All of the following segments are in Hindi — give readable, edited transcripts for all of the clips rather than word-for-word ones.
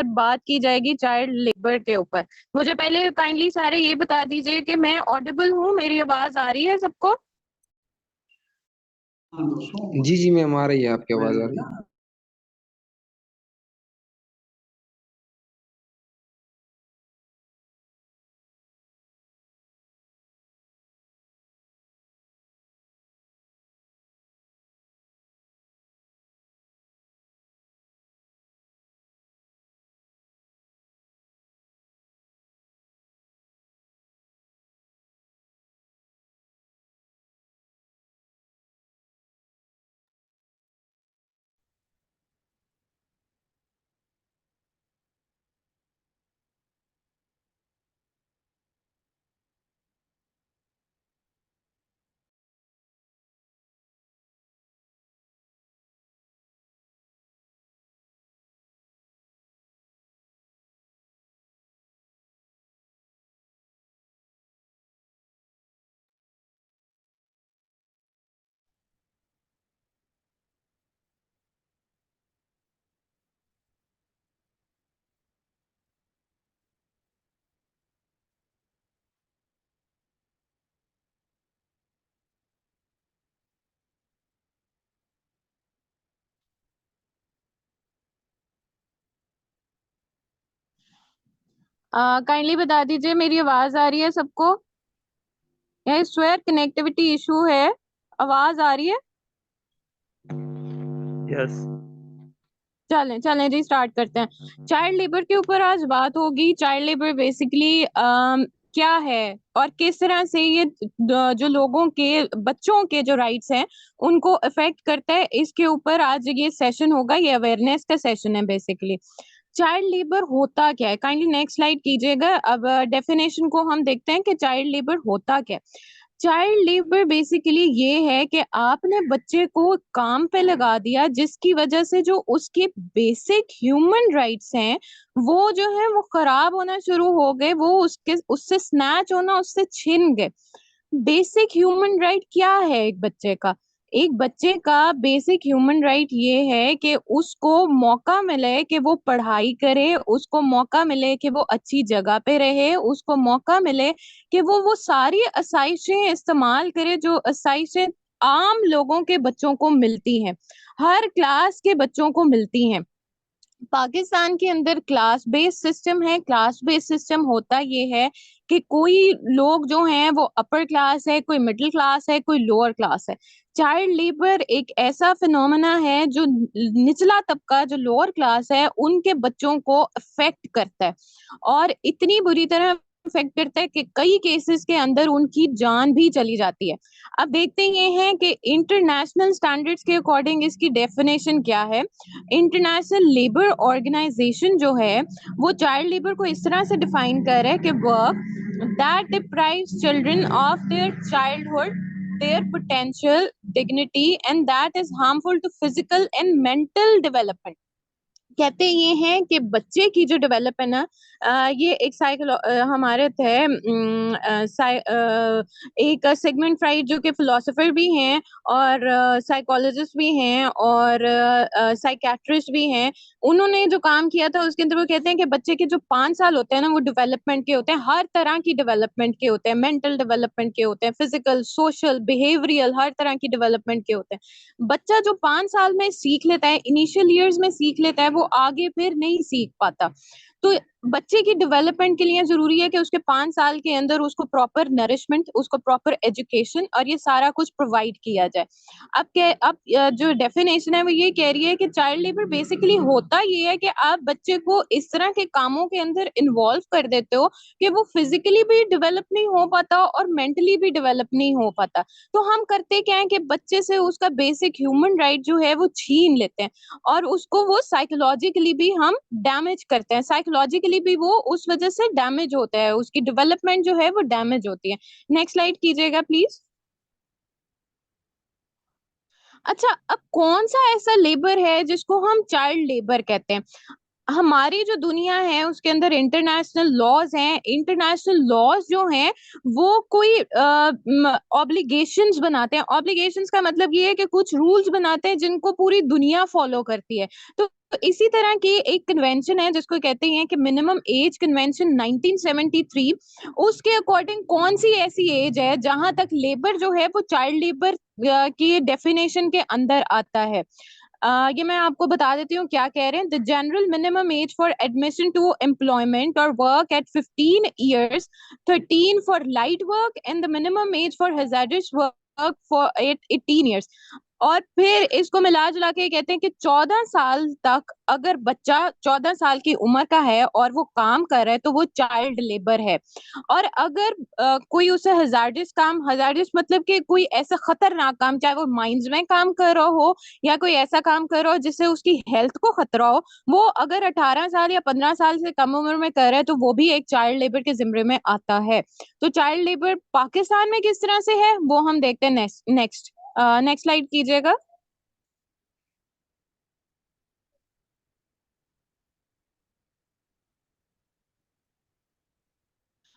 बात की जाएगी चाइल्ड लेबर के ऊपर। मुझे पहले काइंडली सारे ये बता दीजिए कि मैं ऑडिबल हूँ, मेरी आवाज आ रही है सबको? जी जी मैम, आ रही है, आपकी आवाज आ रही है। काइंडली बता दीजिए मेरी आवाज आ रही है सबको? यह स्वेयर कनेक्टिविटी इशू है। आवाज आ रही है? यस। चलें चलें जी, स्टार्ट करते हैं। चाइल्ड लेबर के ऊपर आज बात होगी। चाइल्ड लेबर बेसिकली क्या है और किस तरह से ये जो लोगों के बच्चों के जो राइट्स हैं उनको अफेक्ट करता है, इसके ऊपर आज ये सेशन होगा। ये अवेयरनेस का सेशन है बेसिकली। चाइल्ड लेबर होता क्या है? काइंडली नेक्स्ट स्लाइड कीजिएगा। अब डेफिनेशन को हम देखते हैं कि चाइल्ड लेबर होता क्या है। चाइल्ड लेबर बेसिकली ये है कि आपने बच्चे को काम पे लगा दिया जिसकी वजह से जो उसके बेसिक ह्यूमन राइट्स हैं वो जो है वो खराब होना शुरू हो गए, वो उसके उससे स्नैच होना, उससे छिन गए। बेसिक ह्यूमन राइट क्या है एक बच्चे का? एक बच्चे का बेसिक ह्यूमन राइट ये है कि उसको मौका मिले कि वो पढ़ाई करे, उसको मौका मिले कि वो अच्छी जगह पे रहे, उसको मौका मिले कि वो सारी आसाइशें इस्तेमाल करे जो आसाइशें आम लोगों के बच्चों को मिलती हैं, हर क्लास के बच्चों को मिलती हैं। पाकिस्तान के अंदर क्लास बेस्ड सिस्टम है। क्लास बेस्ड सिस्टम होता ये है कि कोई लोग जो हैं वो अपर क्लास है, कोई मिडिल क्लास है, कोई लोअर क्लास है। चाइल्ड लेबर एक ऐसा फिनोमेना है जो निचला तबका, जो लोअर क्लास है, उनके बच्चों को अफेक्ट करता है और इतनी बुरी तरह अफेक्ट करता है कि कई केसेस के अंदर उनकी जान भी चली जाती है। अब देखते ये हैं कि इंटरनेशनल स्टैंडर्ड्स के अकॉर्डिंग इसकी डेफिनेशन क्या है। इंटरनेशनल लेबर ऑर्गेनाइजेशन जो है वो चाइल्ड लेबर को इस तरह से डिफाइन कर रहा है कि work that deprives children of their childhood, their potential, dignity, and that is harmful to physical and mental development। कहते ये हैं कि बच्चे की जो डेवलप है ना, ये एक हमारे थे एक सिगमंड फ्राइड जो कि फिलोसोफर भी हैं और साइकोलॉजिस्ट भी हैं और साइकेट्रिस्ट भी हैं। उन्होंने जो काम किया था उसके अंदर वो कहते हैं कि बच्चे के जो 5 साल होते हैं ना वो डेवलपमेंट के होते हैं, हर तरह की डेवलपमेंट के होते हैं, मेंटल डेवलपमेंट के होते हैं, फिजिकल, सोशल, बिहेवियरल, हर तरह की डेवलपमेंट के होते हैं। बच्चा जो 5 साल में सीख लेता है, इनिशियल ईयर्स में सीख लेता है, वो आगे फिर नहीं सीख पाता। तो बच्चे की डेवलपमेंट के लिए जरूरी है कि उसके 5 साल के अंदर उसको प्रॉपर नरिशमेंट, उसको प्रॉपर एजुकेशन और ये सारा कुछ प्रोवाइड किया जाए। अब जो डेफिनेशन है वो ये कह रही है कि चाइल्ड लेबर बेसिकली होता ये है कि आप बच्चे को इस तरह के कामों के अंदर इन्वॉल्व कर देते हो कि वो फिजिकली भी डेवलप नहीं हो पाता और मेंटली भी डेवलप नहीं हो पाता। तो हम करते क्या है कि बच्चे से उसका बेसिक ह्यूमन राइट जो है वो छीन लेते हैं और उसको वो साइकोलॉजिकली भी हम डैमेज करते हैं। साइकोलॉजिकली भी वो उस वजह से डैमेज होता है, उसकी डेवलपमेंट जो है वो डैमेज होती है। नेक्स्ट स्लाइड कीजिएगा प्लीज। अच्छा, अब कौन सा ऐसा लेबर है जिसको हम चाइल्ड लेबर कहते हैं? हमारी जो दुनिया है उसके अंदर इंटरनेशनल लॉज हैं। इंटरनेशनल लॉज जो हैं वो कोई ऑब्लिगेशंस बनाते हैं। ऑब्लिगेशंस का मतलब ये है कि कुछ रूल्स बनाते हैं जिनको पूरी दुनिया फॉलो करती है। तो इसी तरह की एक कन्वेंशन है जिसको कहते हैं कि मिनिमम एज कन्वेंशन 1973। उसके अकॉर्डिंग कौन सी ऐसी एज है जहां तक लेबर जो है वो चाइल्ड लेबर की डेफिनेशन के अंदर आता है। ये मैं आपको बता देती हूँ क्या कह रहे हैं। The general minimum age for admission to employment और work at 15 years, 13 for light work and the minimum age for hazardous work for 18 years। और फिर इसको मिला जुला के कहते हैं कि 14 साल तक अगर बच्चा 14 साल की उम्र का है और वो काम कर रहा है तो वो चाइल्ड लेबर है। और अगर कोई उसे हजार्डियस काम, हजार्डियस मतलब कि कोई ऐसा खतरनाक काम, चाहे वो माइंस में काम कर रहा हो या कोई ऐसा काम कर रहा हो जिससे उसकी हेल्थ को खतरा हो, वो अगर 18 साल या 15 साल से कम उम्र में कर रहा है तो वो भी एक चाइल्ड लेबर के जिम्मे में आता है। तो चाइल्ड लेबर पाकिस्तान में किस तरह से है वो हम देखते हैं नेक्स्ट नेक्स्ट नेक्स्ट स्लाइड कीजिएगा।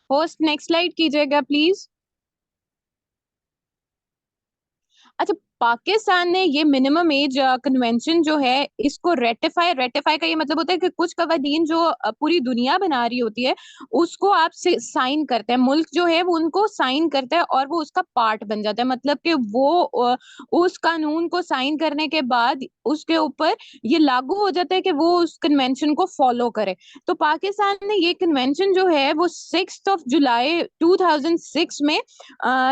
होस्ट नेक्स्ट स्लाइड कीजिएगा प्लीज। अच्छा, पाकिस्तान ने ये मिनिमम एज कन्वेंशन जो है इसको रेटिफाई, रेटिफाई का ये मतलब होता है कि कुछ कवानीन जो पूरी दुनिया बना रही होती है उसको आप साइन करते हैं, मुल्क जो है वो उनको साइन करता है और वो उसका पार्ट बन जाता है। मतलब कि वो उस कानून को साइन करने के बाद उसके ऊपर ये लागू हो जाता है कि वो उस कन्वेंशन को फॉलो करे। तो पाकिस्तान ने ये कन्वेंशन जो है वो 6 जुलाई 2006 में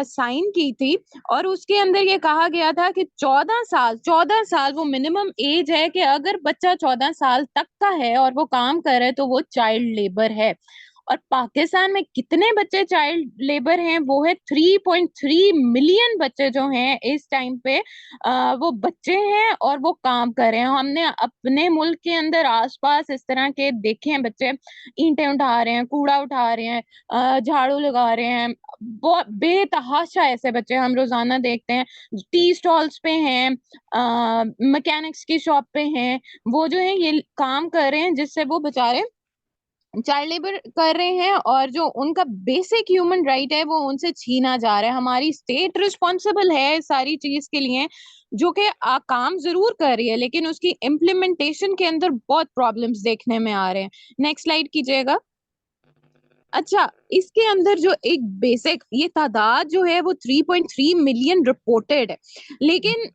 साइन की थी। और उसके अंदर ये कहा गया था कि 14 साल, 14 साल वो मिनिमम एज है कि अगर बच्चा 14 साल तक का है और वो काम कर रहा है तो वो चाइल्ड लेबर है। और पाकिस्तान में कितने बच्चे चाइल्ड लेबर हैं? वो है 3.3 मिलियन बच्चे जो हैं इस टाइम पे वो बच्चे हैं और वो काम कर रहे हैं। हमने अपने मुल्क के अंदर आसपास इस तरह के देखे हैं बच्चे, ईंटें उठा रहे हैं, कूड़ा उठा रहे हैं, झाड़ू लगा रहे हैं। बहुत बेतहाशा ऐसे बच्चे हम रोजाना देखते हैं। टी स्टॉल्स पे हैं, मैकेनिक्स की शॉप पे हैं, वो जो है ये काम कर रहे हैं जिससे वो बेचारे चाइल्ड लेबर कर रहे हैं और जो उनका बेसिक ह्यूमन राइट है वो उनसे छीना जा रहा है। हमारी स्टेट रिस्पॉन्सिबल है इस सारी चीज के लिए, जो कि काम जरूर कर रही है लेकिन उसकी इम्प्लीमेंटेशन के अंदर बहुत प्रॉब्लम्स देखने में आ रहे हैं। नेक्स्ट स्लाइड कीजिएगा। अच्छा, इसके अंदर जो एक बेसिक ये तादाद जो है वो 3.3 मिलियन रिपोर्टेड है, लेकिन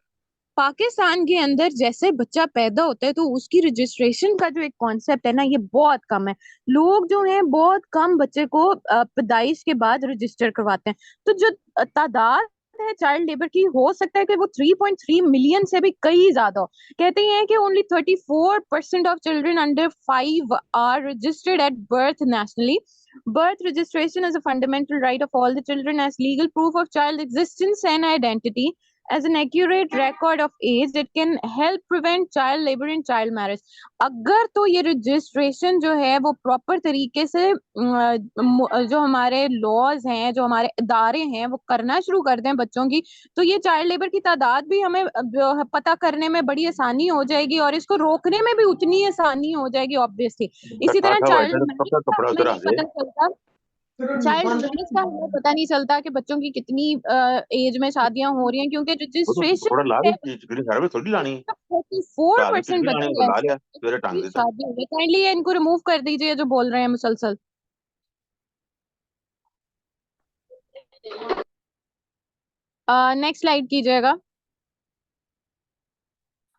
पाकिस्तान के अंदर जैसे बच्चा पैदा होता है तो उसकी रजिस्ट्रेशन का जो एक कॉन्सेप्ट है ना ये बहुत कम है। लोग जो हैं बहुत कम बच्चे को पैदाइश के बाद रजिस्टर करवाते हैं। तो जो तादाद है चाइल्ड लेबर की, हो सकता है कि वो 3.3 मिलियन से भी कई ज्यादा हो। कहते हैं कि only 34% of children under 5 are registered at birth nationally. Birth registration is a fundamental right of all the children as legal proof of child existence and identity. As an accurate record of age, it can help prevent child labor and child marriage. अगर तो ये रजिस्ट्रेशन जो है वो प्रॉपर तरीके से जो हमारे लॉज हैं, जो हमारे इदारे हैं वो करना शुरू कर दें बच्चों की, तो ये चाइल्ड लेबर की तादाद भी हमें पता करने में बड़ी आसानी हो जाएगी और इसको रोकने में भी उतनी आसानी हो जाएगी ऑब्वियसली। इसी तरह चाइल्ड मैरिज का हमें नहीं पता चलता, चाइल्ड मैरिज का हमें पता नहीं चलता कि बच्चों की कितनी एज में शादियां हो रही हैं, क्योंकि वो तो रजिस्ट्रेशन थोड़ा ला है भी चिकनी घर में थोड़ी लानी 44% लाने बच्चे को ला ऐसे लिया मेरे टांग हैं देता शादी हो गई। काइंडली इनको रिमूव कर दीजिए जो बोल रहे हैं मुसलसल। नेक्स्ट स्लाइड कीजिएगा।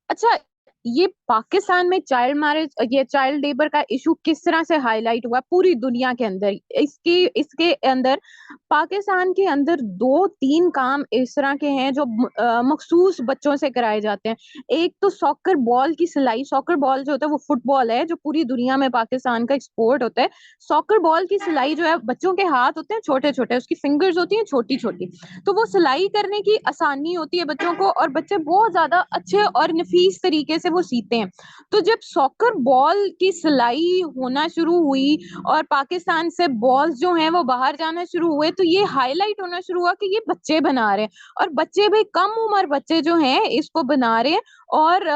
अच्छा, ये पाकिस्तान में चाइल्ड मैरिज, ये चाइल्ड लेबर का इशू किस तरह से हाईलाइट हुआ पूरी दुनिया के अंदर? इसकी इसके अंदर पाकिस्तान के अंदर 2-3 काम इस तरह के हैं जो मखसूस बच्चों से कराए जाते हैं। एक तो सॉकर बॉल की सिलाई। सॉकर बॉल जो होता है वो फुटबॉल है जो पूरी दुनिया में पाकिस्तान का एक्सपोर्ट होता है। सॉकर बॉल की सिलाई जो है, बच्चों के हाथ होते हैं छोटे छोटे, उसकी फिंगर्स होती हैं छोटी छोटी, तो वो सिलाई करने की आसानी होती है बच्चों को और बच्चे बहुत ज्यादा अच्छे और नफीस तरीके से वो सीते हैं। तो जब सॉकर बॉल की सिलाई होना शुरू हुई और पाकिस्तान से बॉल्स जो हैं वो बाहर जाना शुरू हुए, तो ये हाईलाइट होना शुरू हुआ कि ये बच्चे बना रहे हैं और बच्चे भी कम उम्र बच्चे जो हैं इसको बना रहे हैं। और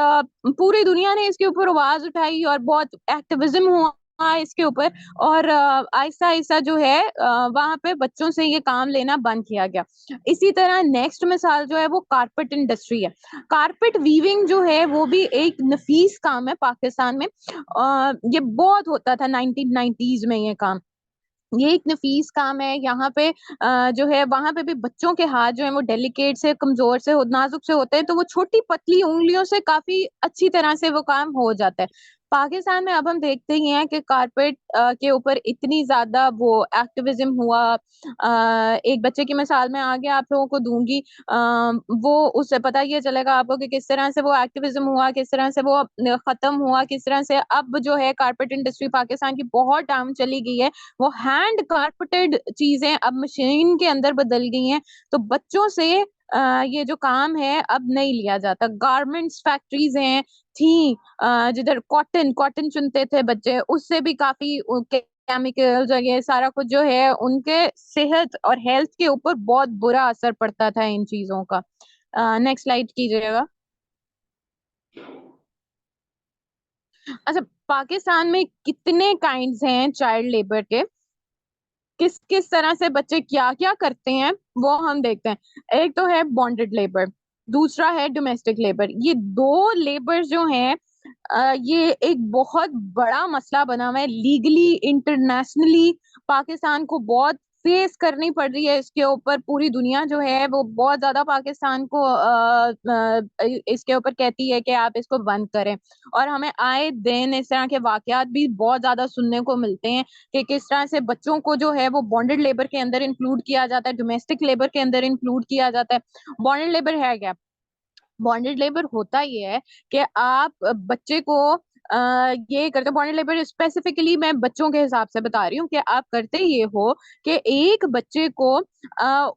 पूरी दुनिया ने इसके ऊपर आवाज उठाई और बहुत एक्टिविज्म हुआ इसके ऊपर, और आहिस्ता आहिस्ता जो है वहां पे बच्चों से ये काम लेना बंद किया गया। इसी तरह नेक्स्ट मिसाल जो है वो कारपेट इंडस्ट्री है। कारपेट वीविंग जो है वो भी एक नफीस काम है पाकिस्तान में। ये बहुत होता था 1990s में ये काम। ये एक नफीस काम है। यहाँ पे जो है वहां पे भी बच्चों के हाथ जो है वो डेलिकेट से, कमजोर से, नाजुक से होते हैं, तो वो छोटी पतली उंगलियों से काफी अच्छी तरह से वो काम हो जाता है। पाकिस्तान में अब हम देखते ही हैं कि कारपेट के ऊपर इतनी ज्यादा वो एक्टिविज्म हुआ। एक बच्चे की मिसाल मैं आगे आप लोगों को दूंगी। वो उससे पता ये चलेगा आपको कि किस तरह से वो एक्टिविज्म हुआ, किस तरह से वो खत्म हुआ, किस तरह से अब जो है कारपेट इंडस्ट्री पाकिस्तान की बहुत डाउन चली गई है। वो हैंड कारपेटेड चीजें अब मशीन के अंदर बदल गई हैं। तो बच्चों से ये जो काम है अब नहीं लिया जाता। गारमेंट्स फैक्ट्रीज हैं थी, जिधर कॉटन कॉटन चुनते थे बच्चे, उससे भी काफी केमिकल्स और ये सारा कुछ जो है उनके सेहत और हेल्थ के ऊपर बहुत बुरा असर पड़ता था इन चीजों का। नेक्स्ट स्लाइड कीजिएगा। अच्छा, पाकिस्तान में कितने काइंड्स हैं चाइल्ड लेबर के, किस किस तरह से बच्चे क्या क्या करते हैं, वो हम देखते हैं। एक तो है बॉन्डेड लेबर, दूसरा है डोमेस्टिक लेबर। ये दो लेबर जो हैं ये एक बहुत बड़ा मसला बना हुआ है लीगली, इंटरनेशनली। पाकिस्तान को बहुत फेस करनी पड़ रही है इसके ऊपर। पूरी दुनिया जो है वो बहुत ज्यादा पाकिस्तान को इसके ऊपर कहती है कि आप इसको बंद करें। और हमें आए दिन इस तरह के वाकयात भी बहुत ज्यादा सुनने को मिलते हैं कि किस तरह से बच्चों को जो है वो बॉन्डेड लेबर के अंदर इंक्लूड किया जाता है, डोमेस्टिक लेबर के अंदर इंक्लूड किया जाता है। बॉन्डेड लेबर है क्या? बॉन्डेड लेबर होता ये है कि आप बच्चे को ये करते, बॉन्डेड लेबर स्पेसिफिकली मैं बच्चों के हिसाब से बता रही हूँ, कि आप करते ये हो कि एक बच्चे को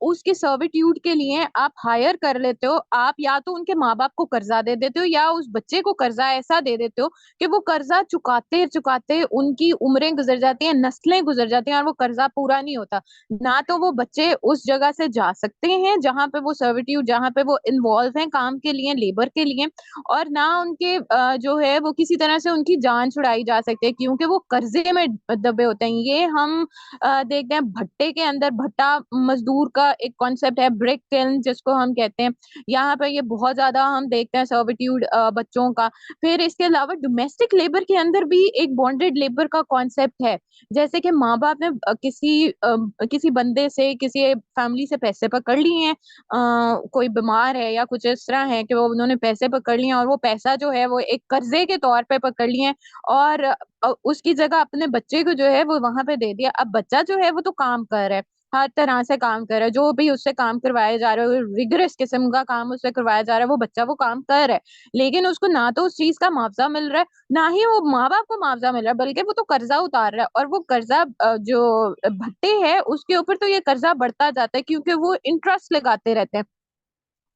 उसके सर्विट्यूड के लिए आप हायर कर लेते हो। आप या तो उनके माँ बाप को कर्जा दे देते हो, या उस बच्चे को कर्जा ऐसा दे देते हो कि वो कर्जा चुकाते चुकाते उनकी उम्रें गुजर जाती हैं, नस्लें गुजर जाती हैं, और वो कर्जा पूरा नहीं होता। ना तो वो बच्चे उस जगह से जा सकते हैं जहां पे वो सर्विट्यूड, जहां पे वो इन्वॉल्व हैं काम के लिए, लेबर के लिए, और ना उनके जो है वो किसी तरह से उनकी जान छुड़ाई जा सकती है, क्योंकि वो कर्जे में दबे होते हैं। ये हम देखते हैं भट्टे के अंदर, भट्टा मजदूर का एक कॉन्सेप्ट है, ब्रिक किल्न जिसको हम कहते हैं। यहाँ पे ये बहुत ज्यादा हम देखते हैं सर्विट्यूड बच्चों का। फिर इसके अलावा डोमेस्टिक लेबर के अंदर भी एक बॉन्डेड लेबर का कॉन्सेप्ट है। जैसे कि माँ बाप ने किसी बंदे से, किसी फैमिली से पैसे पकड़ लिए हैं, कोई बीमार है या कुछ इस तरह है कि वो उन्होंने पैसे पकड़ लिए हैं, और वो पैसा जो है वो एक कर्जे के तौर पे पकड़ लिए हैं, और उसकी जगह अपने बच्चे को जो है वो वहां पे दे दिया। अब बच्चा जो है वो तो काम कर रहा है, हर तरह से काम कर रहा है, जो भी उससे काम करवाया जा रहा है, रिगरस किस्म का काम उससे करवाया जा रहा है, वो बच्चा वो काम कर रहा है। लेकिन उसको ना तो उस चीज का मुआवजा मिल रहा है, ना ही वो माँ बाप को मुआवजा मिल रहा है, बल्कि वो तो कर्जा उतार रहा है। और वो कर्जा जो भट्टे है उसके ऊपर तो ये कर्जा बढ़ता जाता है, क्योंकि वो इंटरेस्ट लगाते रहते हैं।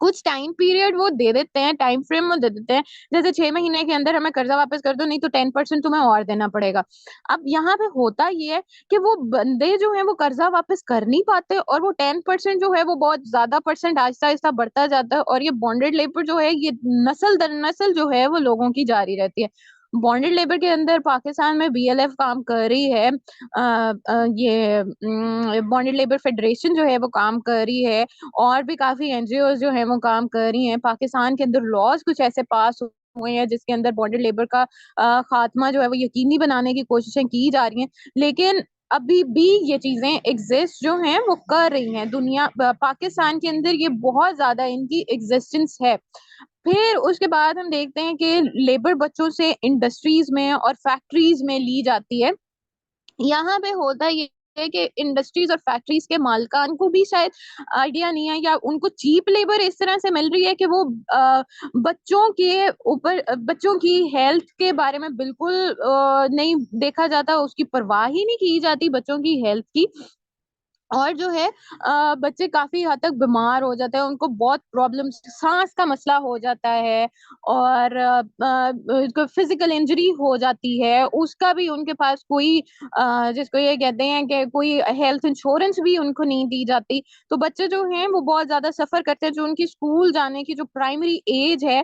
कुछ टाइम पीरियड वो दे देते हैं, टाइम फ्रेम वो दे देते हैं, जैसे 6 महीने के अंदर हमें कर्जा वापस कर दो, नहीं तो 10% तुम्हें और देना पड़ेगा। अब यहाँ पे होता ये है कि वो बंदे जो है वो कर्जा वापस कर नहीं पाते, और वो 10% जो है वो बहुत ज्यादा परसेंट आहिस्ता आहिस्ता बढ़ता जाता है, और ये बॉन्डेड लेबर जो है ये नस्ल दर नस्ल जो है वो लोगों की जारी रहती है। बॉन्डेड लेबर के अंदर पाकिस्तान में बीएलएफ काम कर रही है, ये बॉन्डेड लेबर फेडरेशन जो है वो काम कर रही है, और भी काफी एनजीओ जो है वो काम कर रही हैं। पाकिस्तान के अंदर लॉज कुछ ऐसे पास हुए हैं जिसके अंदर बॉन्डेड लेबर का खात्मा जो है वो यकीनी बनाने की कोशिशें की जा रही हैं। लेकिन अभी भी ये चीजें एग्जिस्ट जो हैं वो कर रही हैं दुनिया, पाकिस्तान के अंदर ये बहुत ज्यादा इनकी एग्जिस्टेंस है। फिर उसके बाद हम देखते हैं कि लेबर बच्चों से इंडस्ट्रीज में और फैक्ट्रीज में ली जाती है। यहाँ पे होता ये है कि इंडस्ट्रीज और फैक्ट्रीज के मालिकान को भी शायद आइडिया नहीं है, या उनको चीप लेबर इस तरह से मिल रही है कि वो बच्चों के ऊपर, बच्चों की हेल्थ के बारे में बिल्कुल नहीं देखा जाता, उसकी परवाह ही नहीं की जाती बच्चों की हेल्थ की। और जो है बच्चे काफी हद तक बीमार हो जाते हैं, उनको बहुत प्रॉब्लम, सांस का मसला हो जाता है, और फिजिकल इंजरी हो जाती है, उसका भी उनके पास कोई जिसको ये कहते हैं कि कोई हेल्थ इंश्योरेंस भी उनको नहीं दी जाती। तो बच्चे जो हैं वो बहुत ज्यादा सफर करते हैं, जो उनकी स्कूल जाने की जो प्राइमरी एज है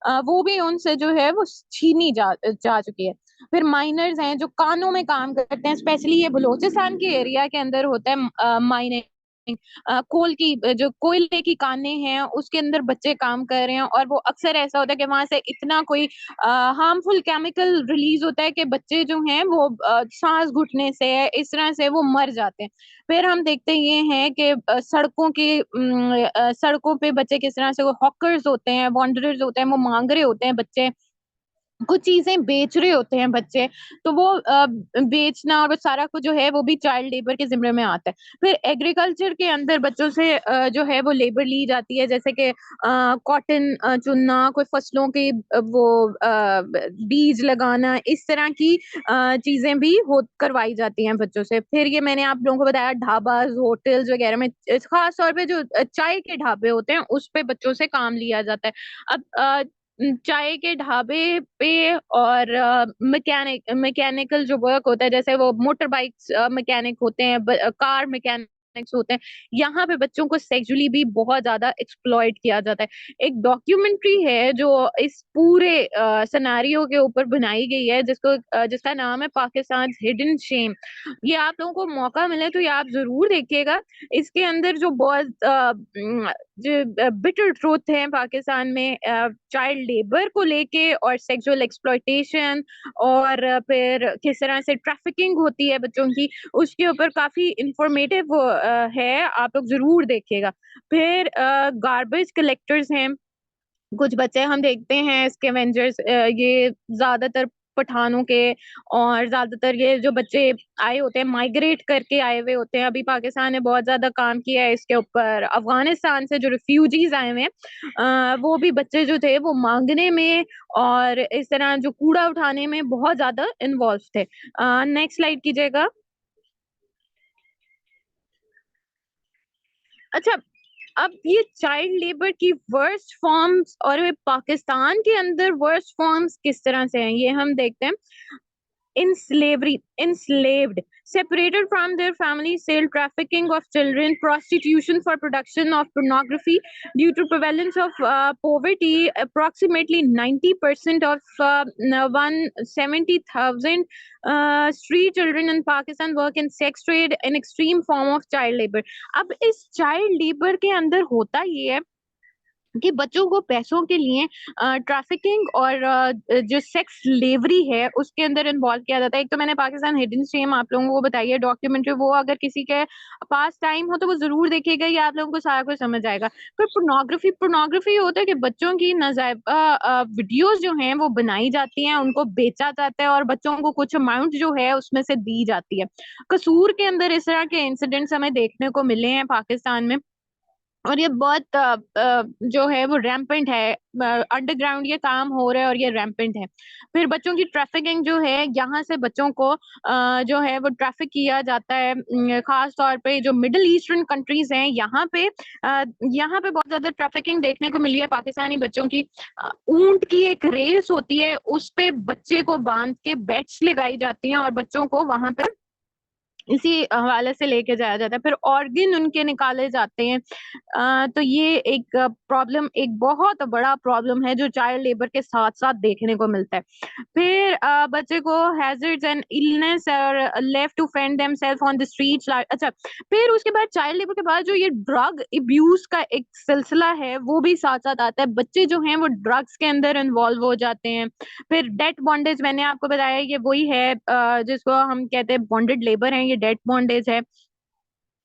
वो भी उनसे जो है वो छीनी जा जा चुकी है। फिर माइनर्स हैं जो कानों में काम करते हैं, स्पेशली ये बलूचिस्तान के एरिया के अंदर होता है माइनिंग। कोल की जो कोयले की कानें हैं उसके अंदर बच्चे काम कर रहे हैं, और वो अक्सर ऐसा होता है कि वहां से इतना कोई हार्मफुल केमिकल रिलीज होता है कि बच्चे जो हैं वो सांस घुटने से इस तरह से वो मर जाते हैं। फिर हम देखते ये हैं कि सड़कों पे बच्चे किस तरह से, वो हॉकर्स होते हैं, वॉन्डरर्स होते हैं, वो मांग रहे होते हैं बच्चे, कुछ चीजें बेच रहे होते हैं बच्चे। तो वो बेचना और वो सारा कुछ जो है वो भी चाइल्ड लेबर के जिम्मे में आता है। फिर एग्रीकल्चर के अंदर बच्चों से जो है वो लेबर ली जाती है, जैसे कि कॉटन चुनना, कोई फसलों के बीज लगाना, इस तरह की चीजें भी हो करवाई जाती हैं बच्चों से। फिर ये मैंने आप लोगों को बताया ढाबा होटल्स वगैरह में खास तौर पे जो चाय के ढाबे होते हैं उस पे बच्चों से काम लिया जाता है। अब चाय के ढाबे पे और मैकेनिकल जो वर्क होता है, जैसे वो मोटर बाइक्स मैकेनिक होते हैं, कार मैकेनिक्स होते हैं, यहाँ पे बच्चों को सेक्सुअली भी बहुत ज्यादा एक्सप्लॉइट किया जाता है। एक डॉक्यूमेंट्री है जो इस पूरे सिनेरियो के ऊपर बनाई गई है, जिसका नाम है पाकिस्तान हिडन शेम। ये आप लोगों को मौका मिले तो ये आप जरूर देखिएगा। इसके अंदर जो बहुत जो बिटर ट्रूथ है पाकिस्तान में चाइल्ड लेबर को लेके, और सेक्सुअल एक्सप्लॉइटेशन, और फिर किस तरह से ट्रैफिकिंग होती है बच्चों की, उसके ऊपर काफी इंफॉर्मेटिव है, आप लोग जरूर देखिएगा। फिर गार्बेज कलेक्टर्स हैं कुछ बच्चे, हम देखते हैं स्कैवेंजर्स, ये ज्यादातर पठानों के, और ज्यादातर ये जो बच्चे आए होते हैं माइग्रेट करके आए हुए होते हैं। अभी पाकिस्तान ने बहुत ज्यादा काम किया है इसके ऊपर, अफगानिस्तान से जो रिफ्यूजीज आए हुए हैं वो भी बच्चे जो थे वो मांगने में और इस तरह जो कूड़ा उठाने में बहुत ज्यादा इन्वॉल्व थे। नेक्स्ट स्लाइड कीजिएगा। अच्छा, अब ये चाइल्ड लेबर की वर्स्ट फॉर्म्स और वे पाकिस्तान के अंदर वर्स्ट फॉर्म्स किस तरह से हैं ये हम देखते हैं। In slavery, enslaved, separated from their families, sale, trafficking of children, prostitution for production of pornography. Due to prevalence of poverty, approximately 90% of 170,000 street children in Pakistan work in sex trade, an extreme form of child labor. अब इस चाइल्ड लेबर के अंदर होता ये है कि बच्चों को पैसों के लिए ट्रैफिकिंग और जो सेक्स स्लेवरी है उसके अंदर इन्वॉल्व किया जाता है। एक तो मैंने पाकिस्तान हिडन शेम आप लोगों को बताई है डॉक्यूमेंट्री, वो अगर किसी के पास टाइम हो तो वो जरूर देखेगा, ये आप लोगों को सारा कुछ समझ आएगा। फिर पोर्नोग्राफी, पोर्नोग्राफी होता है कि बच्चों की नाजायजा वीडियोस जो हैं वो बनाई जाती हैं, उनको बेचा जाता है और बच्चों को कुछ अमाउंट जो है उसमें से दी जाती है। कसूर के अंदर इस तरह के इंसिडेंट्स हमें देखने को मिले हैं पाकिस्तान में, और ये बहुत जो है वो रैम्पेंट है, अंडरग्राउंड ये काम हो रहा है और ये रैम्पेंट है। फिर बच्चों की ट्रैफिकिंग जो है, यहाँ से बच्चों को जो है वो ट्रैफिक किया जाता है, खास तौर पे जो मिडिल ईस्टर्न कंट्रीज हैं यहाँ पे बहुत ज्यादा ट्रैफिकिंग देखने को मिली है पाकिस्तानी बच्चों की। ऊंट की एक रेस होती है, उस पे बच्चे को बांध के बेट्स लगाई जाती हैं और बच्चों को वहां पे इसी हवाले से लेके जाया जाता है। फिर ऑर्गन उनके निकाले जाते हैं। तो ये एक प्रॉब्लम, एक बहुत बड़ा प्रॉब्लम है जो चाइल्ड लेबर के साथ साथ देखने को मिलता है। फिर बच्चे को हैजर्ड्स एंड इलनेस और left to fend themself on the streets. अच्छा, फिर उसके बाद चाइल्ड लेबर के बाद जो ये ड्रग अब्यूज का एक सिलसिला है वो भी साथ साथ आता है, बच्चे जो हैं वो ड्रग्स के अंदर इन्वॉल्व हो जाते हैं। फिर डेट बॉन्डेज मैंने आपको बताया, ये वही है जिसको हम कहते हैं बॉन्डेड लेबर है, ये डेट बॉन्डेज है।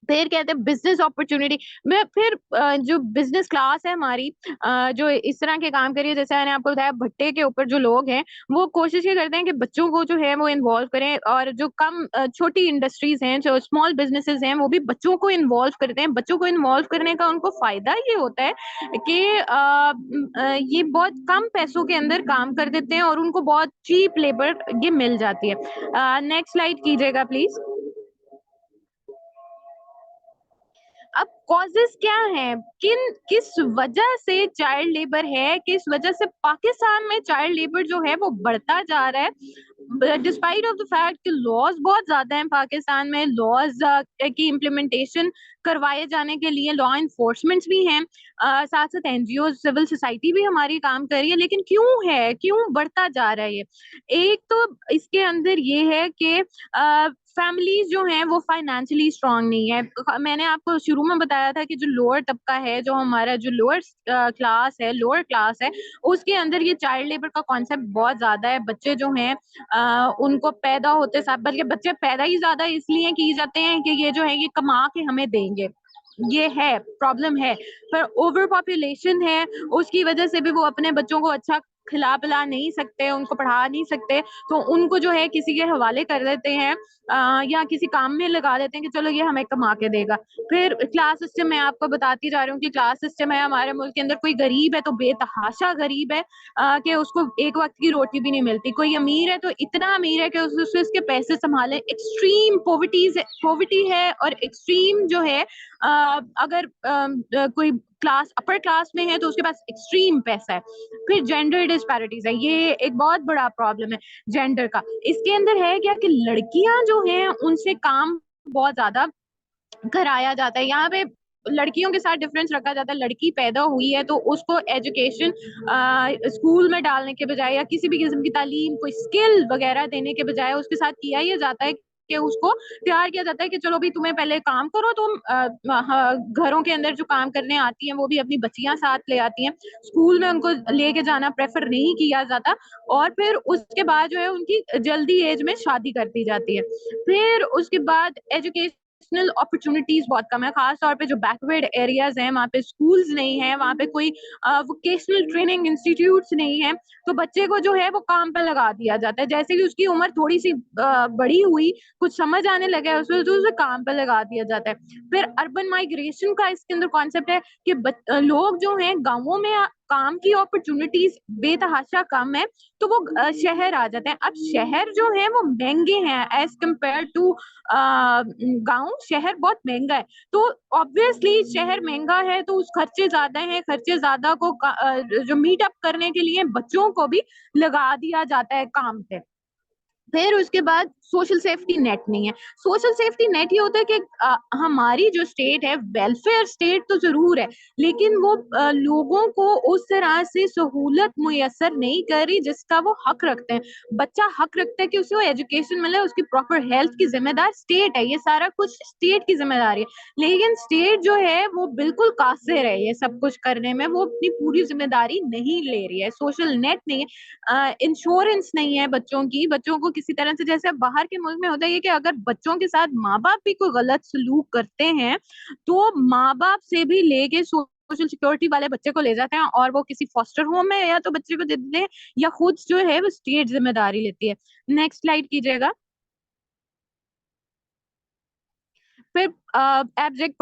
फिर कहते हैं बिजनेस अपॉर्चुनिटी में, फिर जो बिजनेस क्लास है हमारी जो इस तरह के काम करिए, जैसे मैंने आपको बताया भट्टे के ऊपर जो लोग हैं वो कोशिश ये करते हैं कि बच्चों को जो है वो इन्वॉल्व करें, और जो कम छोटी इंडस्ट्रीज हैं, जो स्मॉल बिजनेसेस हैं, वो भी बच्चों को इन्वॉल्व करते हैं। बच्चों को इन्वॉल्व करने का उनको फायदा ये होता है कि ये बहुत कम पैसों के अंदर काम कर देते हैं और उनको बहुत चीप लेबर ये मिल जाती है। नेक्स्ट स्लाइड कीजिएगा प्लीज। अब कॉजेस क्या हैं, किस वजह से चाइल्ड लेबर है, किस वजह से पाकिस्तान में चाइल्ड लेबर जो है वो बढ़ता जा रहा है। डिस्पाइट ऑफ द फैक्ट कि लॉज बहुत ज्यादा हैं पाकिस्तान में, लॉज की इम्प्लीमेंटेशन करवाए जाने के लिए लॉ इन्फोर्समेंट्स भी हैं, साथ साथ एनजीओ सिविल सोसाइटी भी हमारी काम कर रही है, लेकिन क्यों बढ़ता जा रहा है ये? एक तो इसके अंदर ये है कि फैमिलीज जो हैं वो फाइनेंशियली स्ट्रांग नहीं है। मैंने आपको शुरू में बताया था कि जो लोअर तबका है, जो हमारा जो लोअर क्लास है, लोअर क्लास है, उसके अंदर ये चाइल्ड लेबर का कॉन्सेप्ट बहुत ज्यादा है। बच्चे जो हैं उनको पैदा होते साथ, बल्कि बच्चे पैदा ही ज्यादा इसलिए किए जाते हैं कि ये जो है ये कमा के हमें देंगे, ये है प्रॉब्लम है। पर ओवर पॉपुलेशन है, उसकी वजह से भी वो अपने बच्चों को अच्छा खिला पिला नहीं सकते, उनको पढ़ा नहीं सकते, तो उनको जो है किसी के हवाले कर देते हैं, या किसी काम में लगा देते हैं कि चलो ये हमें कमा के देगा। फिर क्लास सिस्टम मैं आपको बताती जा रही हूँ कि क्लास सिस्टम है हमारे मुल्क के अंदर, कोई गरीब है तो बेतहाशा गरीब है, कि उसको एक वक्त की रोटी भी नहीं मिलती। कोई अमीर है तो इतना अमीर है कि उससे उसके पैसे संभाले। एक्सट्रीम पॉवर्टी है, और एक्सट्रीम जो है अगर कोई क्लास अपर क्लास में है तो उसके पास एक्सट्रीम पैसा है। फिर जेंडर डिस्पैरिटीज है, ये एक बहुत बड़ा प्रॉब्लम है जेंडर का। इसके अंदर है क्या कि लड़कियां जो हैं उनसे काम बहुत ज्यादा कराया जाता है। यहाँ पे लड़कियों के साथ डिफरेंस रखा जाता है। लड़की पैदा हुई है तो उसको एजुकेशन स्कूल में डालने के बजाय या किसी भी किस्म की तालीम, कोई स्किल वगैरह देने के बजाय उसके साथ किया ये जाता है कि उसको तैयार किया जाता है कि चलो भी तुम्हें पहले काम करो, तुम घरों के अंदर जो काम करने आती हैं वो भी अपनी बच्चियां साथ ले आती हैं, स्कूल में उनको लेके जाना प्रेफर नहीं किया जाता, और फिर उसके बाद जो है उनकी जल्दी एज में शादी कर दी जाती है। फिर उसके बाद एजुकेशन अपॉर्चुनिटीज बहुत कम है, खास तौर पे जो बैकवर्ड एरियाज हैं वहाँ पे स्कूल्स नहीं है, वहाँ पे कोई वोकेशनल ट्रेनिंग इंस्टीट्यूट्स नहीं है, तो बच्चे को जो है वो काम पे लगा दिया जाता है। जैसे कि उसकी उम्र थोड़ी सी बड़ी हुई, कुछ समझ आने लगा उसमें, तो उसे काम पे लगा दिया जाता है। फिर अर्बन माइग्रेशन का इसके अंदर कॉन्सेप्ट है कि लोग जो हैं गांवों में काम की अपॉर्चुनिटीज बेतहाशा कम है, तो वो शहर आ जाते हैं। अब शहर जो है वो महंगे हैं एज कम्पेयर टू गांव, शहर बहुत महंगा है, तो ऑब्वियसली शहर महंगा है तो उस खर्चे ज्यादा हैं, खर्चे ज्यादा को जो मीट अप करने के लिए बच्चों को भी लगा दिया जाता है काम पे। फिर उसके बाद सोशल सेफ्टी नेट नहीं है। सोशल सेफ्टी नेट ये होता है कि हमारी जो स्टेट है वेलफेयर स्टेट तो जरूर है, लेकिन वो लोगों को उस तरह से सहूलत मुयसर नहीं कर रही जिसका वो हक रखते हैं। बच्चा हक रखता है कि उसे वो एजुकेशन मिले, उसकी प्रॉपर हेल्थ की जिम्मेदार स्टेट है, ये सारा कुछ स्टेट की जिम्मेदारी है, लेकिन स्टेट जो है वो बिल्कुल कासिर है ये सब कुछ करने में, वो अपनी पूरी जिम्मेदारी नहीं ले रही है। सोशल नेट नहीं है, इंश्योरेंस नहीं है बच्चों की, बच्चों को किसी तरह से, जैसे बाहर के मुल्क में होता है कि अगर बच्चों के साथ माँ बाप भी कोई गलत सलूक करते हैं तो माँ बाप से भी लेके सोशल सिक्योरिटी वाले बच्चे को ले जाते हैं और वो किसी फॉस्टर होम में या तो बच्चे को दे देते हैं, या खुद जो है वो स्टेट जिम्मेदारी लेती है। नेक्स्ट स्लाइड कीजिएगा। फिर एब्जेक्ट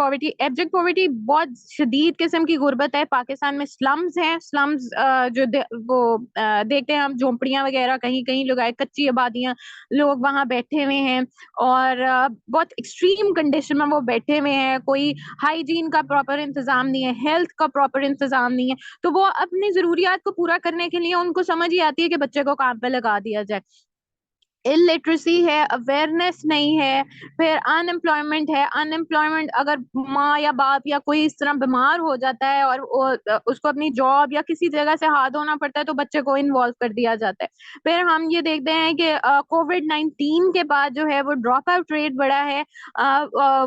पॉवर्टी बहुत शदीद किस्म की गुर्बत है पाकिस्तान में। स्लम्स हैं, स्लम्स देखते हैं हम, झोंपड़ियां वगैरह कहीं कहीं लोग आए, कच्ची आबादियां, लोग वहां बैठे हुए हैं और बहुत एक्सट्रीम कंडीशन में वो बैठे हुए हैं। कोई हाइजीन का प्रॉपर इंतजाम नहीं है, हेल्थ का प्रॉपर इंतजाम नहीं है, तो वो अपनी जरूरियात को पूरा करने के लिए उनको समझ ही आती है कि बच्चे को काम पे लगा दिया जाए। इलिटरेसी है, अवेयरनेस नहीं है। फिर अनएम्प्लॉयमेंट है, अनएम्प्लॉयमेंट, अगर माँ या बाप या कोई इस तरह बीमार हो जाता है और उसको अपनी जॉब या किसी जगह से हाथ धोना पड़ता है तो बच्चे को इन्वॉल्व कर दिया जाता है। फिर हम ये देखते हैं कि कोविड-19 के बाद जो है वो ड्रॉप आउट रेट बढ़ा है।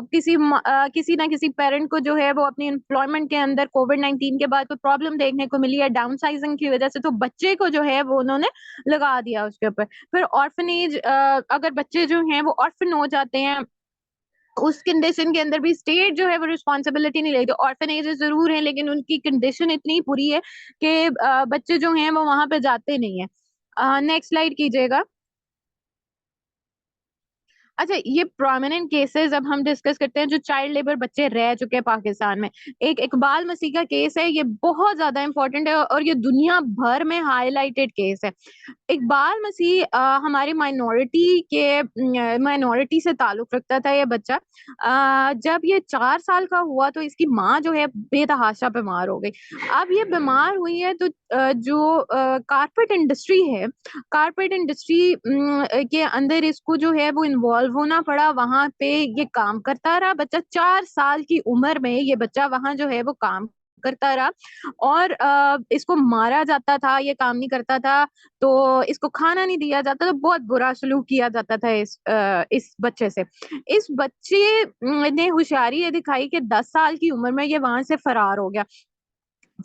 किसी ना किसी पेरेंट को जो है वो अपनी एम्प्लॉयमेंट के अंदर कोविड-19 के बाद कोई प्रॉब्लम देखने को मिली है डाउन साइजिंग की वजह से, तो बच्चे को जो है वो उन्होंने लगा दिया उसके ऊपर। फिर ऑर्फनेज, अगर बच्चे जो हैं वो ऑर्फन हो जाते हैं, उस कंडीशन के अंदर भी स्टेट जो है वो रिस्पॉन्सिबिलिटी नहीं लेती। ऑर्फनेज जरूर है लेकिन उनकी कंडीशन इतनी बुरी है कि बच्चे जो हैं वो वहां पे जाते नहीं है। नेक्स्ट स्लाइड कीजिएगा। अच्छा, ये प्रोमिनेंट केसेस अब हम डिस्कस करते हैं जो चाइल्ड लेबर बच्चे रह चुके हैं पाकिस्तान में। एक इकबाल मसीह का केस है, ये बहुत ज्यादा इंपॉर्टेंट है और ये दुनिया भर में हाईलाइटेड केस है। इकबाल मसीह हमारी माइनॉरिटी से ताल्लुक रखता था ये बच्चा। जब ये 4 साल का हुआ तो इसकी माँ जो है बेतहाशा बीमार हो गई। अब ये बीमार हुई है तो जो कारपेट इंडस्ट्री है, कारपेट इंडस्ट्री के अंदर इसको जो है वो इन्वॉल्व होना पड़ा। वहां पे ये काम करता रहा बच्चा, 4 साल की उम्र में ये बच्चा वहां जो है वो काम करता रहा। और इसको मारा जाता था, ये काम नहीं करता था तो इसको खाना नहीं दिया जाता, तो बहुत बुरा सलूक किया जाता था इस बच्चे से। इस बच्चे ने होशियारी ये दिखाई कि 10 साल की उम्र में ये वहां से फरार हो गया।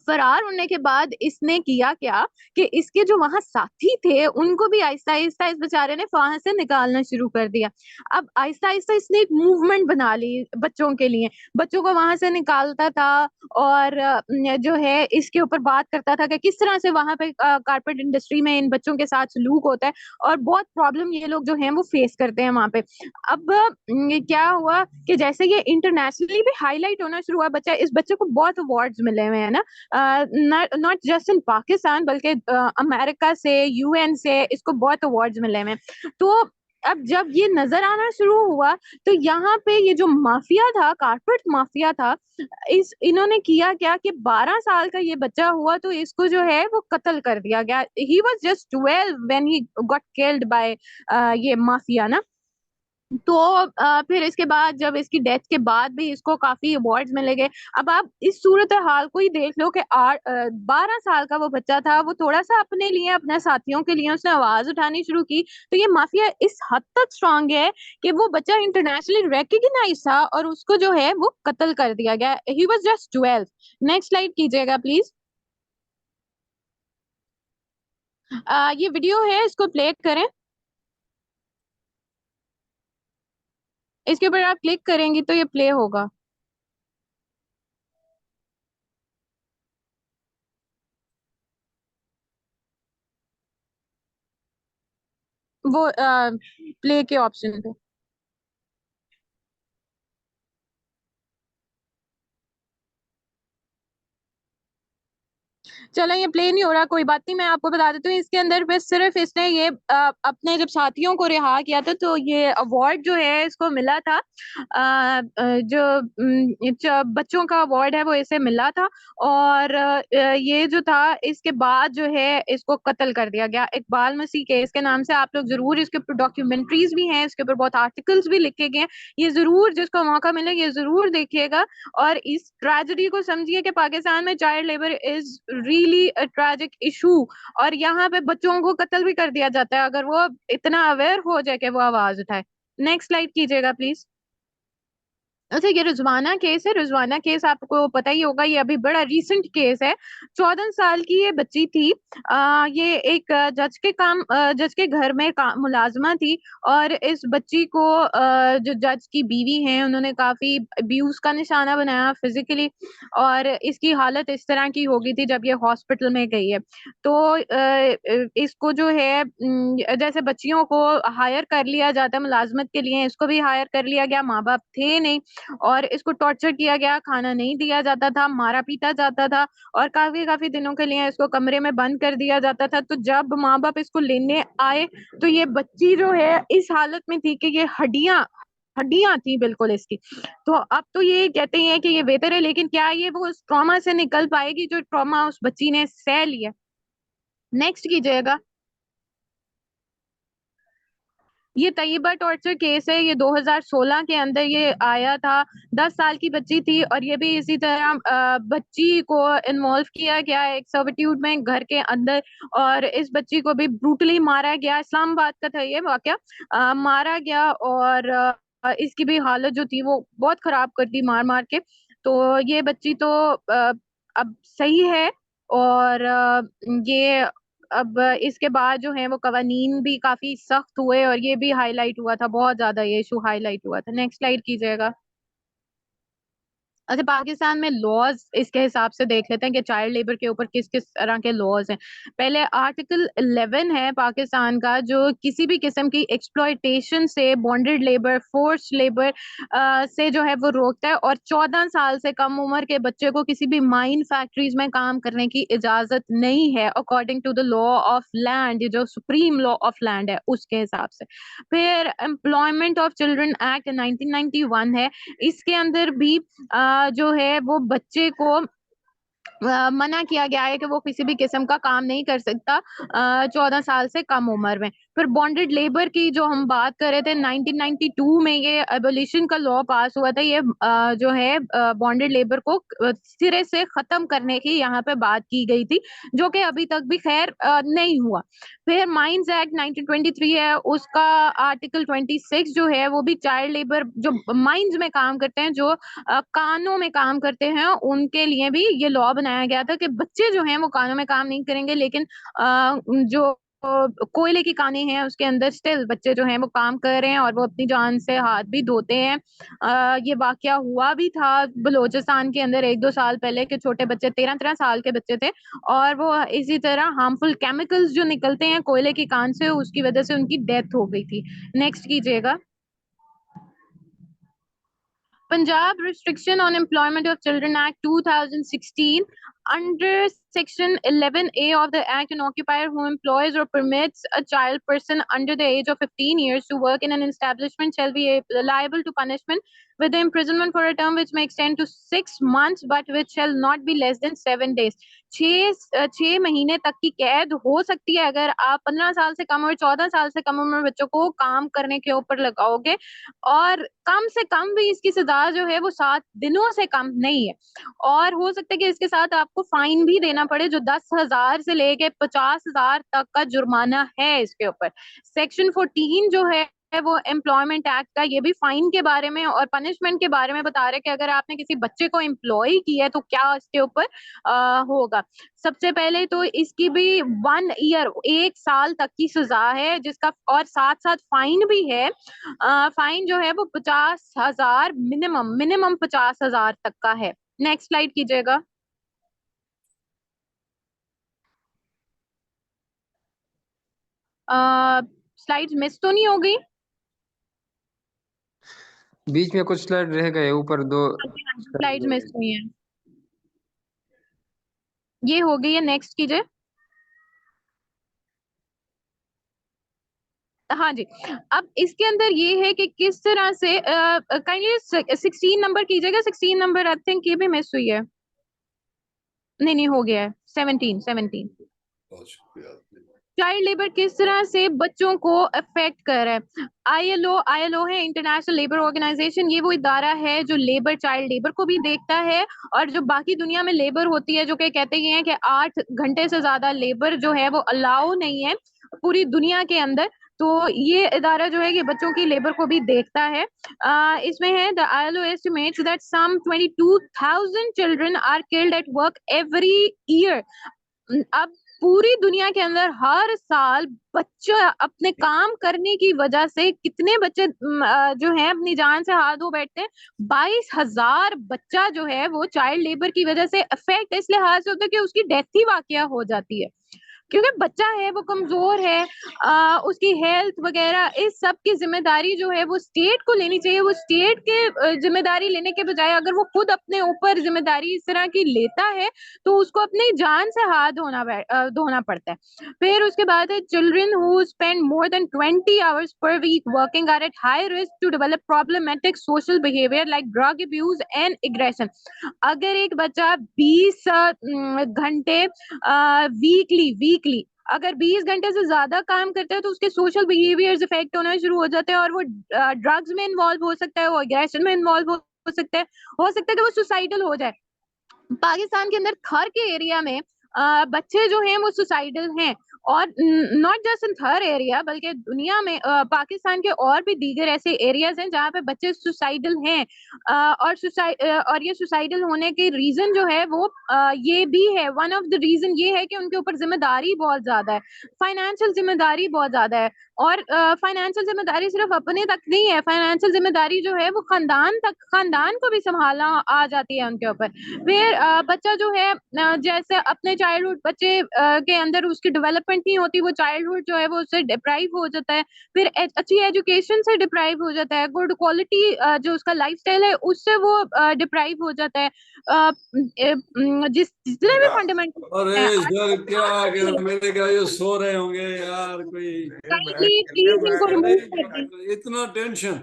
फरार होने के बाद इसने किया क्या कि इसके जो वहां साथी थे उनको भी आहिस्ता आहिस्ता इस बेचारे ने वहां से निकालना शुरू कर दिया। अब आहिस्ता आहिस्ता इसने एक मूवमेंट बना ली बच्चों के लिए, बच्चों को वहां से निकालता था और जो है इसके ऊपर बात करता था कि किस तरह से वहां पे कारपेट इंडस्ट्री में इन बच्चों के साथ सलूक होता है और बहुत प्रॉब्लम ये लोग जो हैं वो फेस करते हैं वहां पे। अब क्या हुआ कि जैसे ये इंटरनेशनली भी हाईलाइट होना शुरू हुआ बच्चा, इस बच्चे को बहुत अवार्ड्स मिले हुए हैं ना, नॉट जस्ट इन पाकिस्तान बल्कि अमेरिका से, यूएन से इसको बहुत अवार्ड्स मिले हुए हैं। तो अब जब ये नजर आना शुरू हुआ तो यहाँ पे ये जो माफिया था, कारपेट माफिया था, इस इन्होंने किया क्या कि 12 साल का ये बच्चा हुआ तो इसको जो है वो कत्ल कर दिया गया। He was just 12 when he got killed by ये माफिया ना। तो फिर इसके बाद जब इसकी डेथ के बाद भी इसको काफी अवार्ड्स मिले गए। अब आप इस सूरत हाल को ही देख लो कि 12 साल का वो बच्चा था, वो थोड़ा सा अपने लिए, अपने साथियों के लिए उसने आवाज उठानी शुरू की। तो ये माफिया इस हद तक स्ट्रांग है कि वो बच्चा इंटरनेशनली रिकग्नाइज था और उसको जो है वो कत्ल कर दिया गया। He was just 12। Next slide कीजिएगा प्लीज। ये वीडियो है, इसको प्ले करें। इसके ऊपर आप क्लिक करेंगी तो ये प्ले होगा। वो प्ले के ऑप्शन पे। चलो ये प्ले नहीं हो रहा, कोई बात नहीं, मैं आपको बता देती हूँ। इसके अंदर पे सिर्फ इसने ये अपने जब साथियों को रिहा किया था तो ये अवार्ड जो है इसको मिला था। जो बच्चों का अवार्ड है वो इसे मिला था। और ये जो था इसके बाद जो है इसको कत्ल कर दिया गया। इकबाल मसीह केस के नाम से आप लोग जरूर, इसके ऊपर डॉक्यूमेंट्रीज भी हैं, इसके ऊपर बहुत आर्टिकल्स भी लिखे गए हैं, ये जरूर जिसको मौका मिले ये जरूर देखिएगा। और इस ट्रेजेडी को समझिए कि पाकिस्तान में child labour is really a tragic issue. और यहाँ पे बच्चों को कत्ल भी कर दिया जाता है अगर वो इतना अवेयर हो जाए कि वो आवाज उठाए। नेक्स्ट स्लाइड कीजिएगा प्लीज। अच्छा, ये रिजवाना केस है। रिजवाना केस आपको पता ही होगा, ये अभी बड़ा रीसेंट केस है। 14 साल की ये बच्ची थी। ये एक जज के घर में मुलाजमा थी। और इस बच्ची को जो जज की बीवी हैं उन्होंने काफी अब्यूज का निशाना बनाया फिजिकली। और इसकी हालत इस तरह की हो गई थी जब ये हॉस्पिटल में गई है। तो इसको जो है जैसे बच्चियों को हायर कर लिया जाता है मुलाजमत के लिए, इसको भी हायर कर लिया गया। माँ बाप थे नहीं और इसको टॉर्चर किया गया, खाना नहीं दिया जाता था, मारा पीटा जाता था। और काफी काफी दिनों के लिए इसको कमरे में बंद कर दिया जाता था। तो जब माँ बाप इसको लेने आए तो ये बच्ची जो है इस हालत में थी कि ये हड्डियां हड्डियां थी बिल्कुल इसकी। तो अब तो ये कहते हैं कि ये बेहतर है, लेकिन क्या ये वो उस ट्रॉमा से निकल पाएगी जो ट्रॉमा उस बच्ची ने सह लिया। नेक्स्ट कीजिएगा। ये तैयबा टॉर्चर केस है, ये 2016 के अंदर ये आया था। 10 साल की बच्ची थी और ये भी इसी तरह बच्ची को इन्वॉल्व किया गया एक सर्विट्यूड में घर के अंदर। और इस बच्ची को भी ब्रूटली मारा गया। इस्लामाबाद का था ये वाकया। मारा गया और इसकी भी हालत जो थी वो बहुत खराब कर दी मार मार के। तो ये बच्ची तो अब सही है। और ये अब इसके बाद जो है वो कवानीन भी काफी सख्त हुए और ये भी हाईलाइट हुआ था, बहुत ज्यादा ये इशू हाईलाइट हुआ था। नेक्स्ट स्लाइड कीजिएगा। अच्छा, पाकिस्तान में लॉज इसके हिसाब से देख लेते हैं कि चाइल्ड लेबर के ऊपर किस किस तरह के लॉज हैं। पहले आर्टिकल 11 है पाकिस्तान का, जो किसी भी किस्म की एक्सप्लॉयटेशन से, बॉन्डेड लेबर, फोर्स लेबर से जो है वो रोकता है। और 14 साल से कम उम्र के बच्चे को किसी भी माइन फैक्ट्रीज में काम करने की इजाजत नहीं है, according to the law of land, जो सुप्रीम लॉ ऑफ लैंड है उसके हिसाब से। फिर एम्प्लॉयमेंट ऑफ चिल्ड्रन एक्ट 1991 है, इसके अंदर भी जो है वो बच्चे को मना किया गया है कि वो किसी भी किस्म का काम नहीं कर सकता 14 साल से कम उम्र में। फिर बॉन्डेड लेबर की जो हम बात कर रहे थे, 1992 में ये एबोलिशन का लॉ पास हुआ था। ये जो है बॉन्डेड लेबर को सिरे से खत्म करने की यहाँ पे बात की गई थी, जो कि अभी तक भी खैर नहीं हुआ। फिर माइंस एक्ट 1923 है, उसका आर्टिकल 26 जो है वो भी चाइल्ड लेबर, जो माइंस में काम करते हैं, जो कानों में काम करते हैं, उनके लिए भी ये लॉ बनाया गया था कि बच्चे जो हैं वो कानों में काम नहीं करेंगे, लेकिन जो कोयले की कानें हैं उसके अंदर स्टिल बच्चे जो हैं वो काम कर रहे हैं और वो अपनी जान से हाथ भी धोते हैं। ये वाकया हुआ भी था बलूचिस्तान के अंदर 1-2 साल पहले, के छोटे बच्चे 13-13 साल के बच्चे थे, और वो इसी तरह हार्मफुल केमिकल्स जो निकलते हैं कोयले की कान से, उसकी वजह से उनकी डेथ हो गई थी। नेक्स्ट कीजिएगा। Punjab Restriction on Employment of Children Act 2016. Under Section 11A of the Act, an occupier who employs or permits a child person under the age of 15 years to work in an establishment shall be liable to punishment with imprisonment for a term which may extend to 6 months, but which shall not be less than 7 days. 6 महीने तक की कैद हो सकती है अगर आप 15 साल से कम और 14 साल से कम उम्र बच्चों को काम करने के ऊपर लगाओगे, और कम से कम भी इसकी सजा जो है वो 7 दिनों से कम नहीं है। और हो सकता है कि इसके साथ आपको फाइन भी देना पड़े, जो 10,000 से लेके 50,000 तक का जुर्माना है इसके ऊपर। सेक्शन 14 जो है वो एम्प्लॉयमेंट एक्ट का, ये भी फाइन के बारे में और पनिशमेंट के बारे में बता रहे हैं कि अगर आपने किसी बच्चे को एम्प्लॉय किया है तो क्या इसके ऊपर होगा। सबसे पहले तो इसकी भी 1 ईयर, 1 साल तक की सजा है, जिसका और साथ साथ फाइन भी है। फाइन जो है वो 50,000, मिनिमम मिनिमम 50,000 तक का है। नेक्स्ट स्लाइड कीजिएगा। स्लाइड्स मिस तो नहीं हो गई? बीच में कुछ स्लाइड रह गए, ऊपर दो स्लाइड स्लाइड्स रह मिस गए। हुई हैं। ये हो गई है, नेक्स्ट कीजिए। हाँ जी। अब इसके अंदर ये है कि किस तरह से, काइंडली 16 नंबर कीजिएगा। 16 नंबर आई थिंक ये भी मिस हुई है। नहीं नहीं, हो गया है। 17 17। चाइल्ड लेबर किस तरह से बच्चों को अफेक्ट कर रहा है। आईएलओ, आईएलओ है इंटरनेशनल लेबर ऑर्गेनाइजेशन। ये वो इदारा है जो लेबर, चाइल्ड लेबर को भी देखता है, और जो बाकी दुनिया में लेबर होती है, जो कि कहते हैं कि 8 घंटे से ज्यादा लेबर जो है वो अलाउ नहीं है पूरी दुनिया के अंदर। तो ये इदारा जो है ये बच्चों की लेबर को भी देखता है। इसमें है, the ILO estimates that some 22,000 children are killed at work every year. अब पूरी दुनिया के अंदर हर साल बच्चे अपने काम करने की वजह से कितने बच्चे जो है अपनी जान से हाथ धो बैठते हैं। 22,000 बच्चा जो है वो चाइल्ड लेबर की वजह से अफेक्ट इस लिहाज से होता है कि उसकी डेथ ही वाकया हो जाती है, क्योंकि बच्चा है वो कमजोर है। उसकी हेल्थ वगैरह इस सब की जिम्मेदारी जो है वो स्टेट को लेनी चाहिए। वो स्टेट के जिम्मेदारी लेने के बजाय अगर वो खुद अपने ऊपर जिम्मेदारी इस तरह की लेता है तो उसको अपनी जान से हाथ धोना पड़ता है। फिर उसके बाद है, children who spend more than 20 hours per week working are at high risk to develop problematic social behaviour like drug abuse and aggression. अगर एक बच्चा 20 घंटे वीकली वीकली अगर 20 घंटे से ज्यादा काम करता है तो उसके सोशल बिहेवियर्स इफेक्ट होना शुरू हो जाते हैं, और वो ड्रग्स में इन्वॉल्व हो सकता है, वो एग्रेशन में इन्वॉल्व हो सकता है, हो सकता है कि वो सुसाइडल हो जाए। पाकिस्तान के अंदर थर के एरिया में बच्चे जो हैं वो सुसाइडल हैं। और नॉट जस्ट इन थर एरिया, बल्कि दुनिया में पाकिस्तान के और भी दीगर ऐसे एरियाज हैं जहाँ पे बच्चे सुसाइडल हैं। और ये सुसाइडल होने के रीजन जो है वो ये भी है, वन ऑफ द रीजन ये है कि उनके ऊपर जिम्मेदारी बहुत ज्यादा है, फाइनेंशियल जिम्मेदारी बहुत ज्यादा है। और फाइनेंशियल जिम्मेदारी सिर्फ अपने तक नहीं है, फाइनेंशियल जिम्मेदारी जो है वो खानदान तक, खानदान को भी संभालना आ जाती है उनके ऊपर। फिर बच्चा जो है जैसे अपने चाइल्डहुड बच्चे के अंदर उसकी डेवलपमेंट नहीं होती, वो चाइल्डहुड जो है वो उससे डिप्राइव हो जाता है। फिर अच्छी एजुकेशन से डिप्राइव हो जाता है, गुड क्वालिटी जो उसका लाइफस्टाइल है उससे वो डिप्राइव हो जाता है। जिस जितने भी फंडामेंटल अरे हैं सर क्या आजकल, अगर मेरे क्या ये सो रहे होंगे यार कोई काइंडली प्लीज इनको रिमूव कर दें। इतना टेंशन।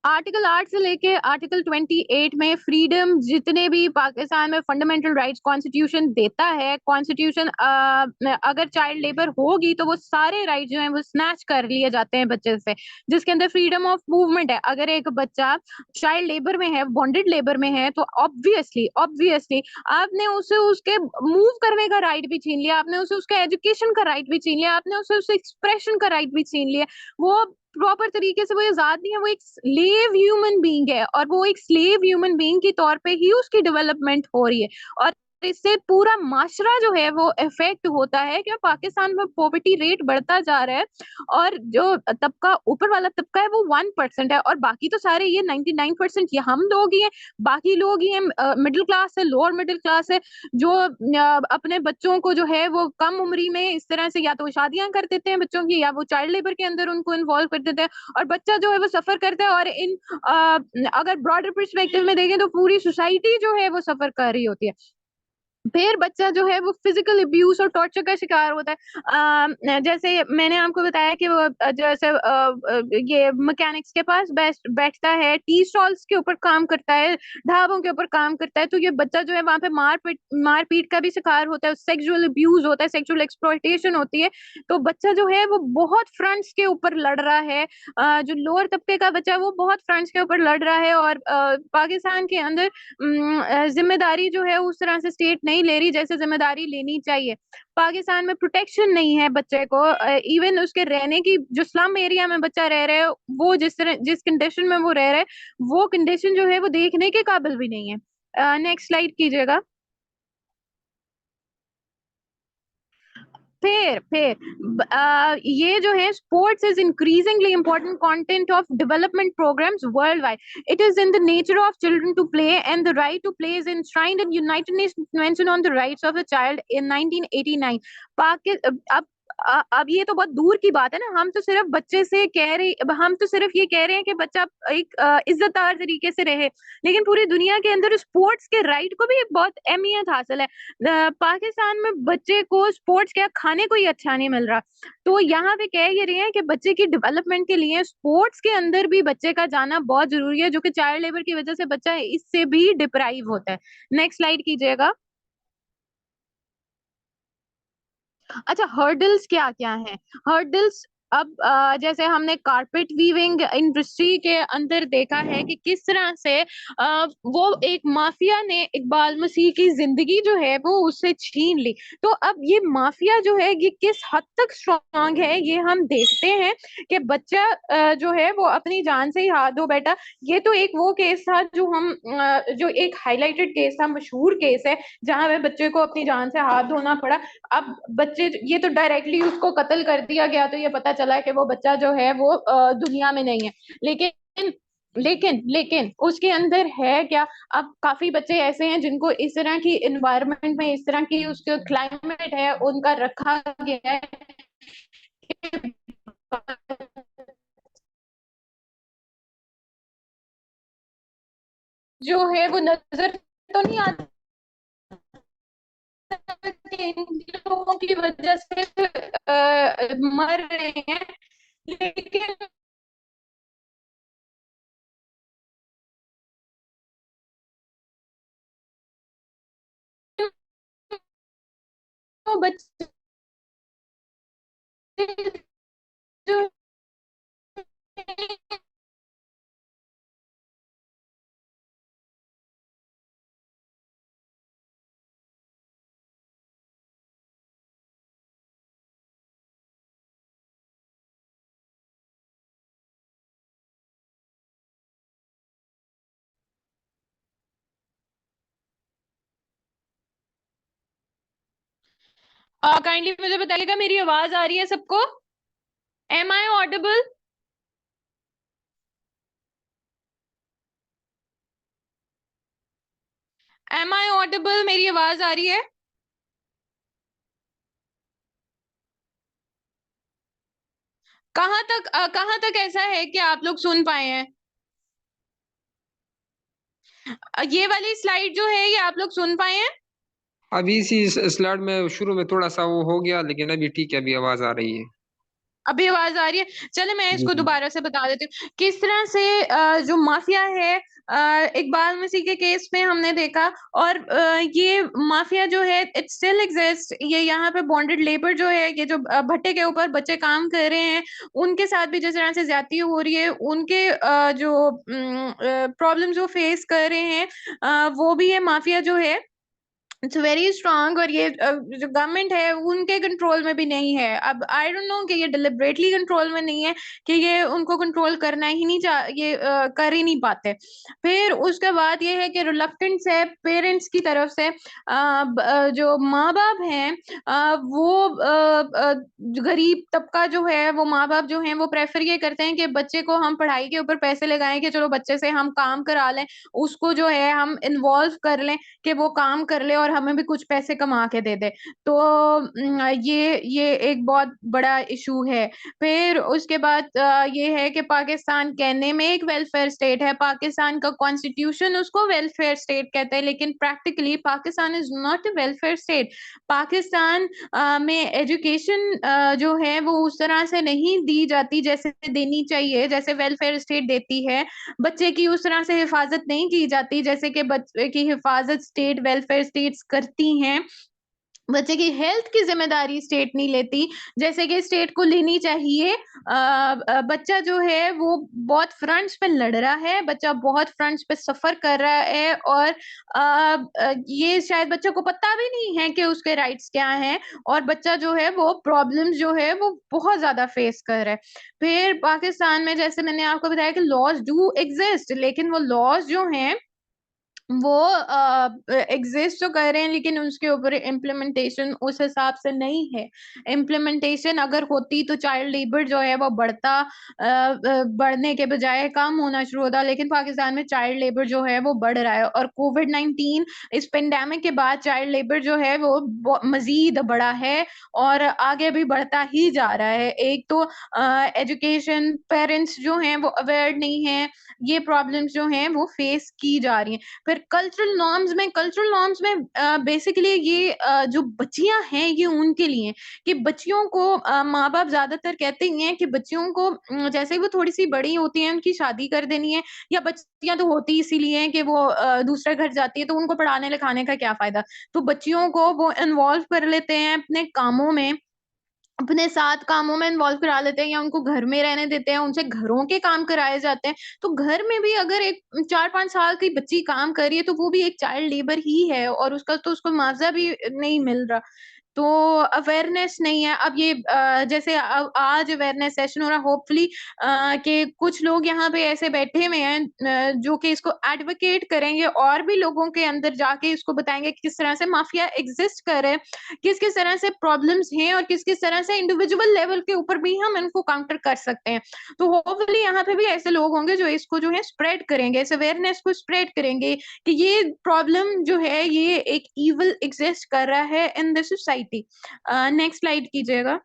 आर्टिकल 8 से लेके आर्टिकल 28 में फ्रीडम, जितने भी पाकिस्तान में फंडामेंटल राइट्स कॉन्स्टिट्यूशन देता है, कॉन्स्टिट्यूशन अगर चाइल्ड लेबर होगी तो वो सारे राइट जो हैं वो स्नैच कर लिए जाते हैं बच्चे से, जिसके अंदर फ्रीडम ऑफ मूवमेंट है। अगर एक बच्चा चाइल्ड लेबर में है, बॉन्डेड लेबर में है, तो ऑब्वियसली ऑब्वियसली आपने उसे उसके मूव करने का राइट भी छीन लिया, आपने उसे उसके एजुकेशन का राइट भी छीन लिया, आपने उसे उसके एक्सप्रेशन का राइट भी छीन लिया। वो प्रॉपर तरीके से वो आजाद नहीं है, वो एक स्लेव ह्यूमन बीइंग है, और वो एक स्लेव ह्यूमन बीइंग के तौर पे ही उसकी डेवलपमेंट हो रही है। और इससे पूरा माशरा जो है वो इफेक्ट होता है कि पाकिस्तान में पॉवर्टी रेट बढ़ता जा रहा है, और जो तबका ऊपर वाला तबका है वो 1% है, और बाकी तो सारे ये 99% ये हम लोग ही हैं। बाकी लोग ही हैं, मिडिल क्लास है, लोअर मिडिल क्लास है, जो अपने बच्चों को जो है वो कम उम्री में इस तरह से या तो शादियां कर देते हैं बच्चों की, या वो चाइल्ड लेबर के अंदर उनको इन्वॉल्व कर देते हैं, और बच्चा जो है वो सफर करता है। और अगर ब्रॉडर पर्सपेक्टिव में देखें तो पूरी सोसाइटी जो है वो सफर कर रही होती है। फिर बच्चा जो है वो फिजिकल अब्यूज और टॉर्चर का शिकार होता है। जैसे मैंने आपको बताया कि वो जैसे ये मैकेनिक्स के पास बैठता है, टी स्टॉल्स के ऊपर काम करता है, ढाबों के ऊपर काम करता है, तो ये बच्चा जो है वहां पे मारपीट का भी शिकार होता है, सेक्सुअल अब्यूज होता है, सेक्सुअल एक्सप्लॉयटेशन होती है। तो बच्चा जो है वो बहुत फ्रंट्स के ऊपर लड़ रहा है। जो लोअर तबके का बच्चा है वो बहुत फ्रंट्स के ऊपर लड़ रहा है, और पाकिस्तान के अंदर जिम्मेदारी जो है उस तरह से स्टेट नहीं ले रही जैसे जिम्मेदारी लेनी चाहिए। पाकिस्तान में प्रोटेक्शन नहीं है बच्चे को, इवन उसके रहने की, जो स्लम एरिया में बच्चा रह रहा है, वो जिस कंडीशन में वो रह रहा है, वो कंडीशन जो है वो देखने के काबिल भी नहीं है। नेक्स्ट स्लाइड कीजिएगा। ये जो है, sports is increasingly important content of development programmes world wide. It is in the nature of children to play, and the right to play is enshrined in United Nations convention on the rights of a child in 1989। अब ये तो बहुत दूर की बात है ना, हम तो सिर्फ बच्चे से कह रहे, हम तो सिर्फ ये कह रहे हैं कि बच्चा एक इज्जतदार तरीके से रहे, लेकिन पूरी दुनिया के अंदर स्पोर्ट्स के राइट को भी बहुत अहमियत हासिल है। पाकिस्तान में बच्चे को स्पोर्ट्स क्या खाने को ही अच्छा नहीं मिल रहा। तो यहाँ पे कह ये रहे हैं कि बच्चे की डेवलपमेंट के लिए स्पोर्ट्स के अंदर भी बच्चे का जाना बहुत जरूरी है, जो कि चाइल्ड लेबर की वजह से बच्चा इससे भी डिप्राइव होता है। नेक्स्ट स्लाइड कीजिएगा। अच्छा, हर्डल्स क्या क्या हैं? हर्डल्स, अब जैसे हमने कारपेट वीविंग इंडस्ट्री के अंदर देखा है कि किस तरह से वो एक माफिया ने इकबाल मसीह की जिंदगी जो है वो उससे छीन ली। तो अब ये माफिया जो है ये किस हद तक स्ट्रांग है ये हम देखते हैं कि बच्चा जो है वो अपनी जान से ही हाथ धो बैठा। ये तो एक वो केस था जो जो एक हाईलाइटेड केस था, मशहूर केस है, जहां पे बच्चे को अपनी जान से हाथ धोना पड़ा। अब बच्चे, ये तो डायरेक्टली उसको कत्ल कर दिया गया, तो ये पता चला कि वो बच्चा जो है वो दुनिया में नहीं है। लेकिन लेकिन उसके अंदर है क्या? अब काफी बच्चे ऐसे हैं जिनको इस तरह की इन्वायरमेंट में, इस तरह की उसके क्लाइमेट है उनका रखा गया है कि जो है वो नजर तो नहीं आता कि इन लोगों की वजह से मर रहे हैं, लेकिन वो बच्चे जो काइंडली मुझे बताइएगा मेरी आवाज आ रही है सबको? Am I audible? Am I audible? मेरी आवाज आ रही है? कहाँ तक ऐसा है कि आप लोग सुन पाए हैं? ये वाली स्लाइड जो है ये आप लोग सुन पाए हैं? अभी इसी स्लाइड में शुरू में थोड़ा सा वो हो गया, लेकिन अभी ठीक है, अभी आवाज आ रही है। अभी आवाज आ रही है? चले मैं जी इसको जी। दोबारा से बता देती हूँ किस तरह से जो माफिया है, इकबाल मसीह के केस में हमने देखा। और ये माफिया जो है इट स्टिल एग्जिस्ट। ये यहाँ पे बॉन्डेड लेबर जो है, ये जो भट्टे के ऊपर बच्चे काम कर रहे हैं, उनके साथ भी जिस तरह से ज्यादती हो रही है, उनके जो प्रॉब्लम जो फेस कर रहे हैं, वो भी ये माफिया जो है इट्स वेरी स्ट्रांग। और ये जो गवर्नमेंट है उनके कंट्रोल में भी नहीं है। अब आई डोंट नो कि ये डिलिबरेटली कंट्रोल में नहीं है कि ये उनको कंट्रोल करना ही नहीं ये कर ही नहीं पाते। फिर उसके बाद ये है कि रिलक्टेंस है पेरेंट्स की तरफ से। जो माँ बाप हैं, वो गरीब तबका जो है, वो माँ बाप जो हैं वो प्रेफर ये करते हैं कि बच्चे को हम पढ़ाई के ऊपर पैसे लगाएं, कि चलो बच्चे से हम काम करा लें, उसको जो है हम इन्वॉल्व कर लें कि वो काम कर ले और हमें भी कुछ पैसे कमा के दे दे। तो ये एक बहुत बड़ा इशू है। फिर उसके बाद ये है कि पाकिस्तान कहने में एक वेलफेयर स्टेट है, पाकिस्तान का कॉन्स्टिट्यूशन उसको वेलफेयर स्टेट कहता है, लेकिन practically Pakistan is not a welfare state. Pakistan में एजुकेशन जो है वो उस तरह से नहीं दी जाती जैसे देनी चाहिए, जैसे वेलफेयर स्टेट देती है। बच्चे की उस तरह से हिफाजत नहीं की जाती जैसे कि बच्चे की हिफाजत स्टेट वेलफेयर स्टेट्स करती हैं। बच्चे की हेल्थ की जिम्मेदारी स्टेट नहीं लेती जैसे कि स्टेट को लेनी चाहिए। बच्चा जो है वो बहुत फ्रंट्स पे लड़ रहा है, बच्चा बहुत फ्रंट्स पे सफर कर रहा है, और ये शायद बच्चे को पता भी नहीं है कि उसके राइट्स क्या हैं, और बच्चा जो है वो प्रॉब्लम्स जो है वो बहुत ज्यादा फेस कर रहा है। फिर पाकिस्तान में जैसे मैंने आपको बताया कि लॉज डू एग्जिस्ट, लेकिन वो लॉज जो हैं वो एग्जिस्ट तो कर रहे हैं, लेकिन उसके ऊपर इम्प्लीमेंटेशन उस हिसाब से नहीं है। इम्प्लीमेंटेशन अगर होती तो चाइल्ड लेबर जो है वो बढ़ने के बजाय कम होना शुरू होता, लेकिन पाकिस्तान में चाइल्ड लेबर जो है वो बढ़ रहा है। और कोविड-19 इस पेंडेमिक के बाद चाइल्ड लेबर जो है वो मजीद बढ़ा है और आगे भी बढ़ता ही जा रहा है। एक तो एजुकेशन, पेरेंट्स जो हैं वो अवेयर नहीं है, ये प्रॉब्लम्स जो हैं वो फेस की जा रही हैं। फिर कल्चरल नॉर्म्स में बेसिकली ये जो बच्चियां हैं ये उनके लिए, कि बच्चियों को माँ बाप ज्यादातर कहते ही हैं कि बच्चियों को जैसे ही वो थोड़ी सी बड़ी होती हैं उनकी शादी कर देनी है, या बच्चियां तो होती इसीलिए हैं कि वो दूसरे घर जाती है तो उनको पढ़ाने लिखाने का क्या फायदा। तो बच्चियों को वो इन्वॉल्व कर लेते हैं अपने कामों में, अपने साथ कामों में इन्वॉल्व करा लेते हैं, या उनको घर में रहने देते हैं, उनसे घरों के काम कराए जाते हैं। तो घर में भी अगर एक 4-5 साल की बच्ची काम कर रही है तो वो भी एक चाइल्ड लेबर ही है, और उसका तो उसको मुआवजा भी नहीं मिल रहा। तो अवेयरनेस नहीं है। अब ये जैसे आज अवेयरनेस सेशन हो रहा, होपफुली कि कुछ लोग यहाँ पे ऐसे बैठे हुए हैं जो कि इसको एडवोकेट करेंगे और भी लोगों के अंदर जाके इसको बताएंगे कि किस तरह से माफिया एग्जिस्ट कर रहे हैं, किस किस तरह से प्रॉब्लम्स हैं, और किस किस तरह से इंडिविजुअल लेवल के ऊपर भी हम इनको काउंटर कर सकते हैं। तो होपफुली यहाँ पे भी ऐसे लोग होंगे जो इसको जो है स्प्रेड करेंगे, इस अवेयरनेस को स्प्रेड करेंगे कि ये प्रॉब्लम जो है ये एक इविल एग्जिस्ट कर रहा है in the society. Next slide कीजिएगा।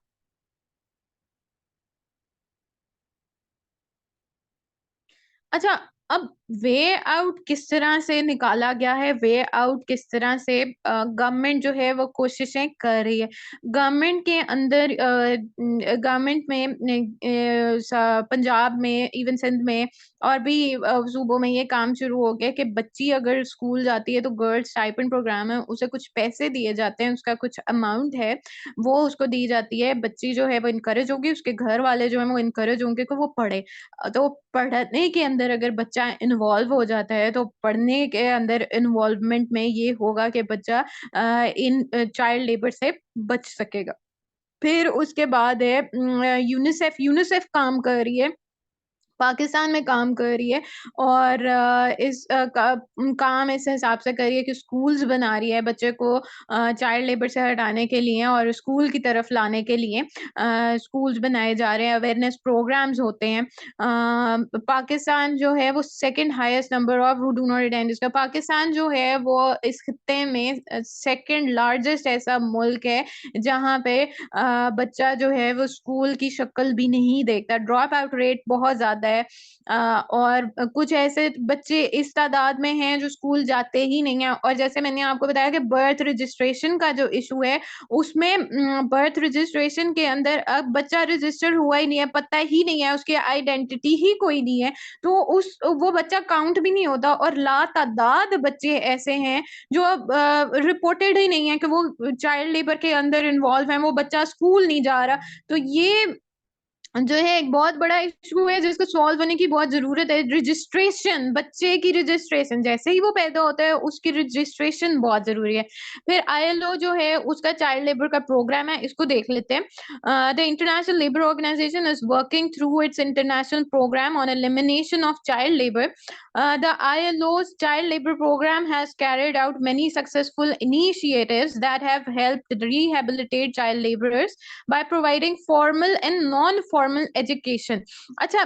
अच्छा, अब वे आउट किस तरह से निकाला गया है, वे आउट किस तरह से गवर्नमेंट जो है वो कोशिशें कर रही है। गवर्नमेंट के अंदर गवर्नमेंट में पंजाब में, इवन सिंध में और भी सूबों में ये काम शुरू हो गया कि बच्ची अगर स्कूल जाती है तो गर्ल्स स्टाइपेंड प्रोग्राम है, उसे कुछ पैसे दिए जाते हैं, उसका कुछ अमाउंट है, वो उसको दी जाती है। बच्ची जो है वो इनकरेज होगी, उसके घर वाले जो है वो इनकरेज होंगे कि वो पढ़े। तो पढ़ने के अंदर अगर बच्चा इन्वॉल्व हो जाता है तो पढ़ने के अंदर इन्वॉल्वमेंट में ये होगा कि बच्चा इन चाइल्ड लेबर से बच सकेगा। फिर उसके बाद है यूनिसेफ यूनिसेफ काम कर रही है पाकिस्तान में काम कर रही है और काम इस हिसाब से कर रही है कि स्कूल्स बना रही है बच्चे को चाइल्ड लेबर से हटाने के लिए और स्कूल की तरफ लाने के लिए स्कूल्स बनाए जा रहे हैं, अवेयरनेस प्रोग्राम्स होते हैं। पाकिस्तान जो है वो second highest number of who do not attend इसका पाकिस्तान जो है वो इस खित्ते में सेकंड लार्जेस्ट ऐसा मुल्क है जहाँ पे बच्चा जो है वो स्कूल की शक्ल भी नहीं देखता, ड्रॉप आउट रेट बहुत ज्यादा है। और कुछ ऐसे बच्चे इस तादाद में हैं जो स्कूल जाते ही नहीं है। और जैसे मैंने आपको बताया कि बर्थ रजिस्ट्रेशन का जो इशू है उसमें बर्थ रजिस्ट्रेशन के अंदर अब बच्चा रजिस्टर हुआ ही नहीं है, पता ही नहीं है, उसकी आइडेंटिटी ही कोई नहीं है, तो उस वो बच्चा काउंट भी नहीं होता। और लातादाद बच्चे ऐसे हैं जो रिपोर्टेड ही नहीं है कि वो चाइल्ड लेबर के अंदर इन्वॉल्व है, वो बच्चा स्कूल नहीं जा रहा। तो ये जो है एक बहुत बड़ा इशू है जिसको सॉल्व होने की बहुत जरूरत है। रजिस्ट्रेशन, बच्चे की रजिस्ट्रेशन जैसे ही वो पैदा होता है उसकी रजिस्ट्रेशन बहुत जरूरी है। फिर आईएलओ जो है उसका चाइल्ड लेबर का प्रोग्राम है, इसको देख लेते हैं। The international labour organisation is working through its international programme on elimination of child labour. The ILO's child labor program has carried out many successful initiatives that have helped rehabilitate child laborers by providing formal and non-formal education. अच्छा,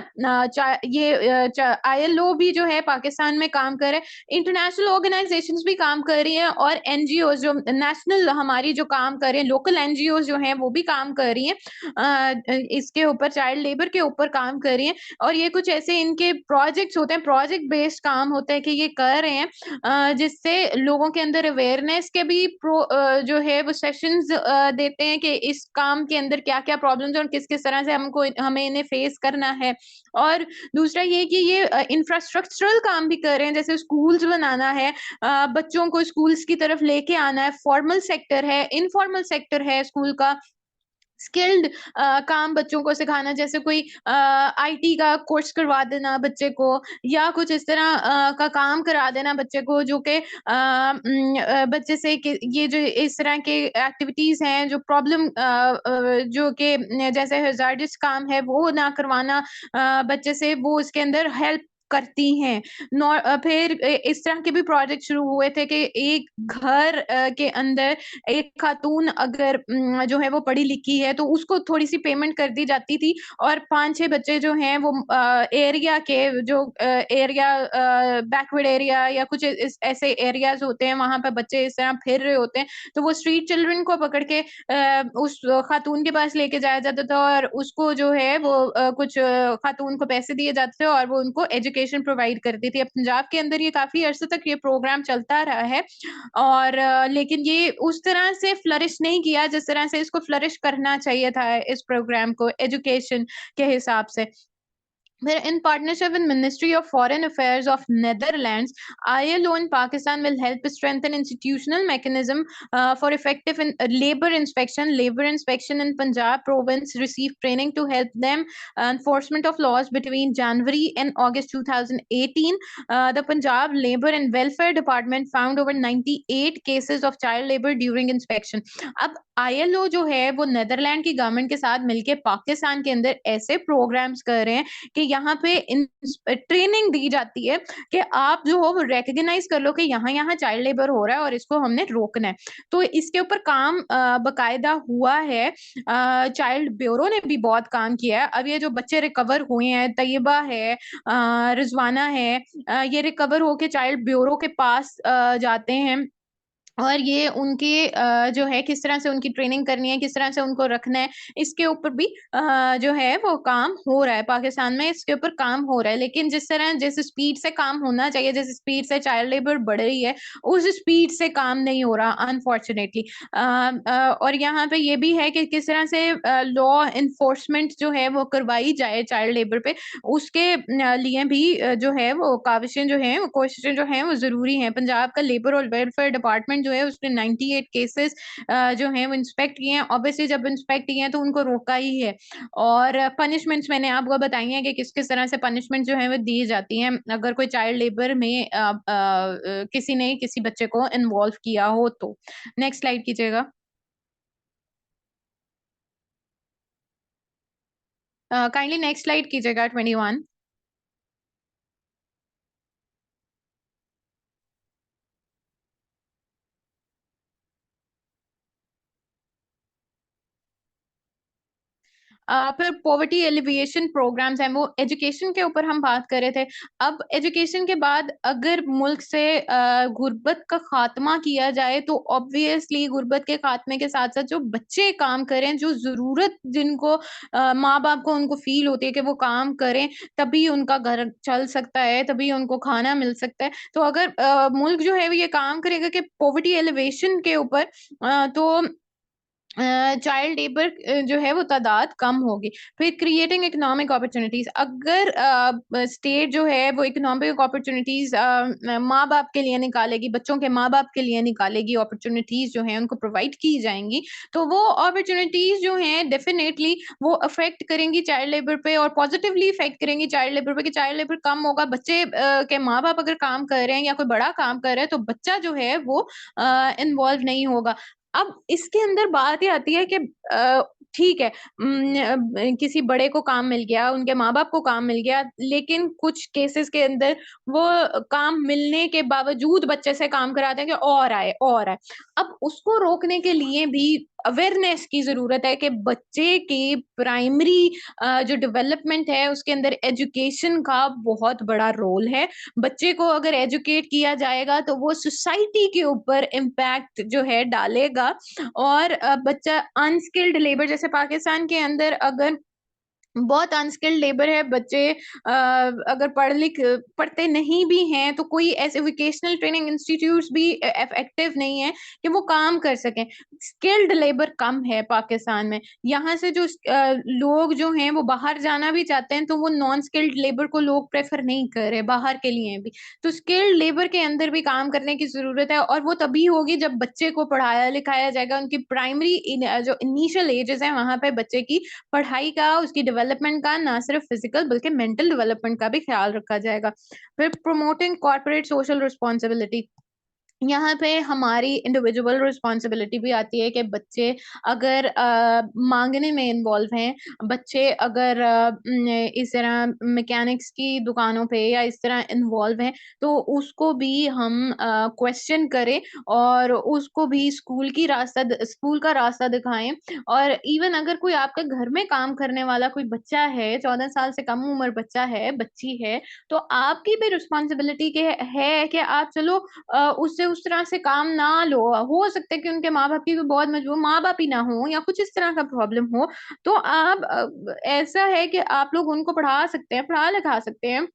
ये ILO भी जो है पाकिस्तान में काम कर रहे हैं, इंटरनेशनल ऑर्गेनाइजेशंस भी काम कर रही हैं और एनजीओ जो नेशनल हमारी जो काम कर रहे हैं, लोकल एनजीओ जो हैं वो भी काम कर रही हैं इसके ऊपर, चाइल्ड लेबर के ऊपर काम कर रही हैं। और ये कुछ ऐसे इनके प्रोजेक्ट्स होते हैं, प्रोजेक्ट बेस्ड काम होता है कि ये कर रहे हैं जिससे लोगों के अंदर अवेयरनेस के भी जो है वो सेशंस देते हैं कि इस काम के अंदर क्या क्या प्रॉब्लम्स और किस किस तरह से हमें इन्हें फेस करना है। और दूसरा ये कि ये इंफ्रास्ट्रक्चरल काम भी कर रहे हैं, जैसे स्कूल्स बनाना है, बच्चों को स्कूल्स की तरफ लेके आना है, फॉर्मल सेक्टर है, इनफॉर्मल सेक्टर है स्कूल का, स्किल्ड काम बच्चों को सिखाना, जैसे कोई आईटी का कोर्स करवा देना बच्चे को या कुछ इस तरह का काम करा देना बच्चे को जो कि बच्चे से ये जो इस तरह के एक्टिविटीज हैं जो प्रॉब्लम जो कि जैसे हजार्डस काम है वो ना करवाना बच्चे से, वो उसके अंदर हेल्प करती हैं। फिर इस तरह के भी प्रोजेक्ट शुरू हुए थे कि एक घर के अंदर एक खातून अगर जो है वो पढ़ी लिखी है तो उसको थोड़ी सी पेमेंट कर दी जाती थी और 5-6 बच्चे जो हैं वो एरिया के जो एरिया बैकवर्ड एरिया या कुछ ऐसे एरियाज होते हैं वहां पर बच्चे इस तरह फिर रहे होते हैं, तो वो स्ट्रीट चिल्ड्रन को पकड़ के उस खातून के पास लेके जाया जाता था और उसको जो है वो कुछ खातून को पैसे दिए जाते थे और वो उनको एजुकेशन प्रोवाइड करती थी। अब पंजाब के अंदर ये काफी अरसे तक ये प्रोग्राम चलता रहा है और लेकिन ये उस तरह से फ्लरिश नहीं किया जिस तरह से इसको फ्लरिश करना चाहिए था इस प्रोग्राम को एजुकेशन के हिसाब से। Where in partnership with Ministry of Foreign Affairs of Netherlands, ILO in Pakistan will help strengthen institutional mechanism for effective labor inspection. Labor inspection in Punjab province received training to help them enforcement of laws between January and August 2018. The Punjab Labor and Welfare Department found over 98 cases of child labor during inspection. अब ILO जो है वो नेदरलैंड की गवर्नमेंट के साथ मिलके पाकिस्तान के अंदर ऐसे प्रोग्राम्स कर रहे हैं कि यहाँ पे ट्रेनिंग दी जाती है कि आप जो हो वो रिकॉग्नाइज कर लो कि यहाँ चाइल्ड लेबर हो रहा है और इसको हमने रोकना है। तो इसके ऊपर काम बकायदा हुआ है, चाइल्ड ब्यूरो ने भी बहुत काम किया है। अब ये जो बच्चे रिकवर हुए हैं, तैयबा है, रिजवाना है, ये रिकवर होके चाइल्ड ब्यूरो के पास जाते हैं और ये उनकी जो है किस तरह से उनकी ट्रेनिंग करनी है, किस तरह से उनको रखना है, इसके ऊपर भी जो है वो काम हो रहा है पाकिस्तान में, इसके ऊपर काम हो रहा है। लेकिन जिस स्पीड से काम होना चाहिए, जिस स्पीड से चाइल्ड लेबर बढ़ रही है, उस स्पीड से काम नहीं हो रहा अनफॉर्चुनेटली। और यहाँ पे ये भी है कि किस तरह से लॉ इन्फोर्समेंट जो है वो करवाई जाए चाइल्ड लेबर पे, उसके लिए भी जो है वो काविशें जो हैं, वो कोशिशें जो हैं वो जरूरी हैं। पंजाब का लेबर और वेलफेयर डिपार्टमेंट जो है उसने 98 केसेस जो हैं वो इंस्पेक्ट किए हैं। ऑब्वियसली जब इंस्पेक्ट किए हैं तो उनको रोका ही है। और पनिशमेंट्स मैंने आपको बताई हैं कि किस किस तरह से पनिशमेंट जो है वो दी जाती हैं अगर कोई चाइल्ड लेबर में किसी ने किसी बच्चे को इन्वॉल्व किया हो तो। नेक्स्ट स्लाइड कीजिएगा। काइंडली नेक्स्ट स्लाइड कीजिएगा 21। फिर पॉवर्टी एलिविएशन प्रोग्राम्स हैं, वो एजुकेशन के ऊपर हम बात कर रहे थे। अब एजुकेशन के बाद अगर मुल्क से गुर्बत का खात्मा किया जाए तो ऑब्वियसली गुर्बत के खात्मे के साथ साथ जो बच्चे काम करें, जो जरूरत जिनको माँ बाप को उनको फील होती है कि वो काम करें, तभी उनका घर चल सकता है, तभी उनको खाना मिल सकता है। तो अगर मुल्क जो है वो ये काम करेगा कि पॉवर्टी एलिवेशन के ऊपर, तो चाइल्ड लेबर जो है वो तादाद कम होगी। फिर क्रिएटिंग इकोनॉमिक अपॉर्चुनिटीज, अगर स्टेट जो है वो इकोनॉमिक अपॉर्चुनिटीज माँ बाप के लिए निकालेगी, बच्चों के माँ बाप के लिए निकालेगी, अपॉर्चुनिटीज जो है उनको प्रोवाइड की जाएंगी, तो वो अपॉर्चुनिटीज जो हैं डेफिनेटली वो अफेक्ट करेंगी चाइल्ड लेबर पे, और पॉजिटिवली इफेक्ट करेंगी चाइल्ड लेबर पे, कि चाइल्ड लेबर कम होगा। बच्चे के माँ बाप अगर काम कर रहे हैं या कोई बड़ा काम कर रहा है तो बच्चा जो है वो इन्वॉल्व नहीं होगा। अब इसके अंदर बात ये आती है कि ठीक है, किसी बड़े को काम मिल गया, उनके माँ-बाप को काम मिल गया, लेकिन कुछ केसेस के अंदर वो काम मिलने के बावजूद बच्चे से काम कराते हैं कि और आए, और आए। अब उसको रोकने के लिए भी अवेयरनेस की ज़रूरत है कि बच्चे की प्राइमरी जो डेवलपमेंट है उसके अंदर एजुकेशन का बहुत बड़ा रोल है। बच्चे को अगर एजुकेट किया जाएगा तो वो सोसाइटी के ऊपर इम्पैक्ट जो है डालेगा, और बच्चा अनस्किल्ड लेबर, जैसे पाकिस्तान के अंदर अगर बहुत अनस्किल्ड लेबर है, बच्चे अगर पढ़ते नहीं भी हैं तो कोई ऐसे वोकेशनल ट्रेनिंग इंस्टीट्यूट्स भी इफेक्टिव नहीं है कि वो काम कर सकें। स्किल्ड लेबर कम है पाकिस्तान में। यहाँ से जो लोग जो हैं वो बाहर जाना भी चाहते हैं तो वो नॉन स्किल्ड लेबर को लोग प्रेफर नहीं कर रहे बाहर के लिए भी। तो स्किल्ड लेबर के अंदर भी काम करने की जरूरत है, और वो तभी होगी जब बच्चे को पढ़ाया लिखाया जाएगा। उनकी प्राइमरी जो इनिशियल एजेस है वहां पे बच्चे की पढ़ाई का, उसकी डेवलपमेंट का, ना सिर्फ फिजिकल बल्कि मेंटल डेवलपमेंट का भी ख्याल रखा जाएगा। फिर प्रमोटिंग कॉर्पोरेट सोशल रिस्पॉन्सिबिलिटी, यहाँ पे हमारी इंडिविजुअल रिस्पॉन्सिबिलिटी भी आती है कि बच्चे अगर मांगने में इन्वॉल्व हैं, बच्चे अगर इस तरह मैकेनिक्स की दुकानों पे या इस तरह इन्वॉल्व हैं, तो उसको भी हम क्वेश्चन करें और उसको भी स्कूल का रास्ता दिखाएं। और इवन अगर कोई आपके घर में काम करने वाला कोई बच्चा है, 14 साल से कम उम्र बच्चा है, बच्ची है, तो आपकी भी रिस्पॉन्सिबिलिटी के है कि आप चलो उससे उस तरह से काम ना लो। हो सकता है कि उनके माँ बाप की कोई बहुत मजबूर माँ बाप ही ना हो या कुछ इस तरह का प्रॉब्लम हो, तो आप ऐसा है कि आप लोग उनको पढ़ा सकते हैं, पढ़ा लिखा सकते हैं,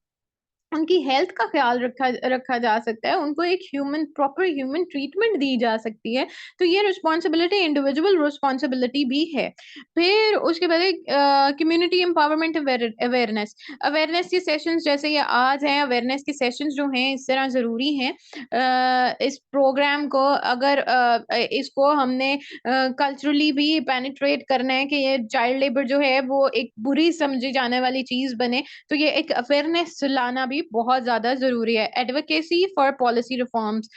उनकी हेल्थ का ख्याल रखा रखा जा सकता है, उनको एक प्रॉपर ह्यूमन ट्रीटमेंट दी जा सकती है। तो ये रिस्पॉन्सिबिलिटी इंडिविजुअल रिस्पॉन्सिबिलिटी भी है। फिर उसके बाद कम्युनिटी एम्पावरमेंट अवेयरनेस, अवेयरनेस के सेशंस जैसे ये आज हैं, अवेयरनेस के सेशंस जो हैं इस तरह ज़रूरी हैं। इस प्रोग्राम को अगर इसको हमने कल्चरली भी पेनिट्रेट करना है कि ये चाइल्ड लेबर जो है वो एक बुरी समझी जाने वाली चीज़ बने, तो ये एक अवेयरनेस लाना भी बहुत ज़्यादा ज़रूरी है। एडवोकेसी फॉर पॉलिसी रिफॉर्म्स,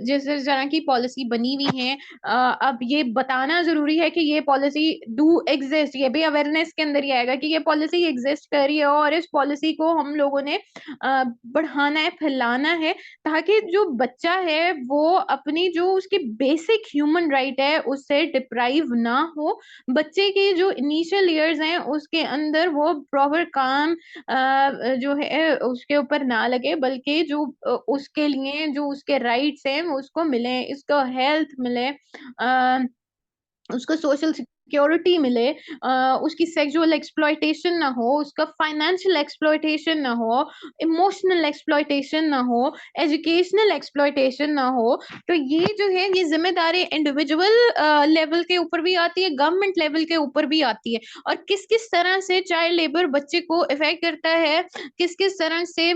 जिस तरह की पॉलिसी बनी हुई है, अब ये बताना ज़रूरी है कि ये पॉलिसी डू एग्जिस्ट, ये भी अवेयरनेस के अंदर ही आएगा कि ये पॉलिसी एग्जिस्ट कर रही है और इस पॉलिसी को हम लोगों ने बढ़ाना है, फैलाना है, ताकि जो बच्चा है वो अपनी जो उसकी बेसिक ह्यूमन राइट है उससे डिप्राइव ना हो। बच्चे की जो इनिशियल ईयर्स हैं उसके अंदर वो प्रॉपर काम जो है उसके ऊपर ना लगे, बल्कि जो उसके लिए जो उसके राइट्स हैं वो उसको मिले, इसको हेल्थ मिले, उसको सोशल सिक्योरिटी मिले, उसकी सेक्सुअल एक्सप्लॉयटेशन ना हो, उसका फाइनेंशियल एक्सप्लॉयटेशन ना हो, इमोशनल एक्सप्लॉयटेशन ना हो, एजुकेशनल एक्सप्लॉयटेशन ना हो। तो ये जो है ये जिम्मेदारी इंडिविजुअल लेवल के ऊपर भी आती है, गवर्नमेंट लेवल के ऊपर भी आती है। और किस किस तरह से चाइल्ड लेबर बच्चे को इफेक्ट करता है, किस किस तरह से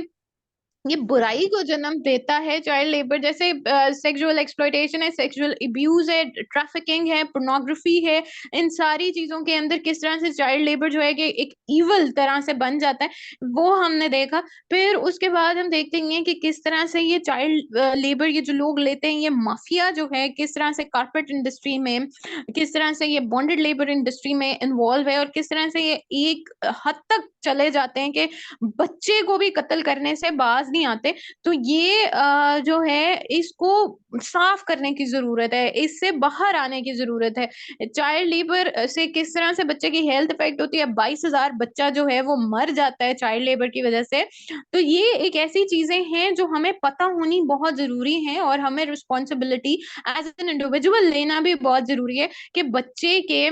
ये बुराई को जन्म देता है, चाइल्ड लेबर जैसे सेक्सुअल एक्सप्लॉयटेशन है, सेक्सुअल अब्यूज है, ट्रैफिकिंग है, पोर्नोग्राफी है, इन सारी चीजों के अंदर किस तरह से चाइल्ड लेबर जो है कि एक इवल तरह से बन जाता है, वो हमने देखा। फिर उसके बाद हम देखते हैं कि किस तरह से ये चाइल्ड लेबर, ये जो लोग लेते हैं, ये माफिया जो है किस तरह से कारपेट इंडस्ट्री में, किस तरह से ये बॉन्डेड लेबर इंडस्ट्री में इन्वॉल्व है, और किस तरह से ये एक हद तक चले जाते हैं कि बच्चे को भी कत्ल करने से बाज नहीं आते। तो ये जो है इसको साफ करने की जरूरत है, इससे बाहर आने की जरूरत है। चाइल्ड लेबर से किस तरह से बच्चे की हेल्थ इफेक्ट होती है, 22,000 बच्चा जो है वो मर जाता है चाइल्ड लेबर की वजह से। तो ये एक ऐसी चीजें हैं जो हमें पता होनी बहुत जरूरी है, और हमें रिस्पॉन्सिबिलिटी एज एन इंडिविजुअल लेना भी बहुत जरूरी है कि बच्चे के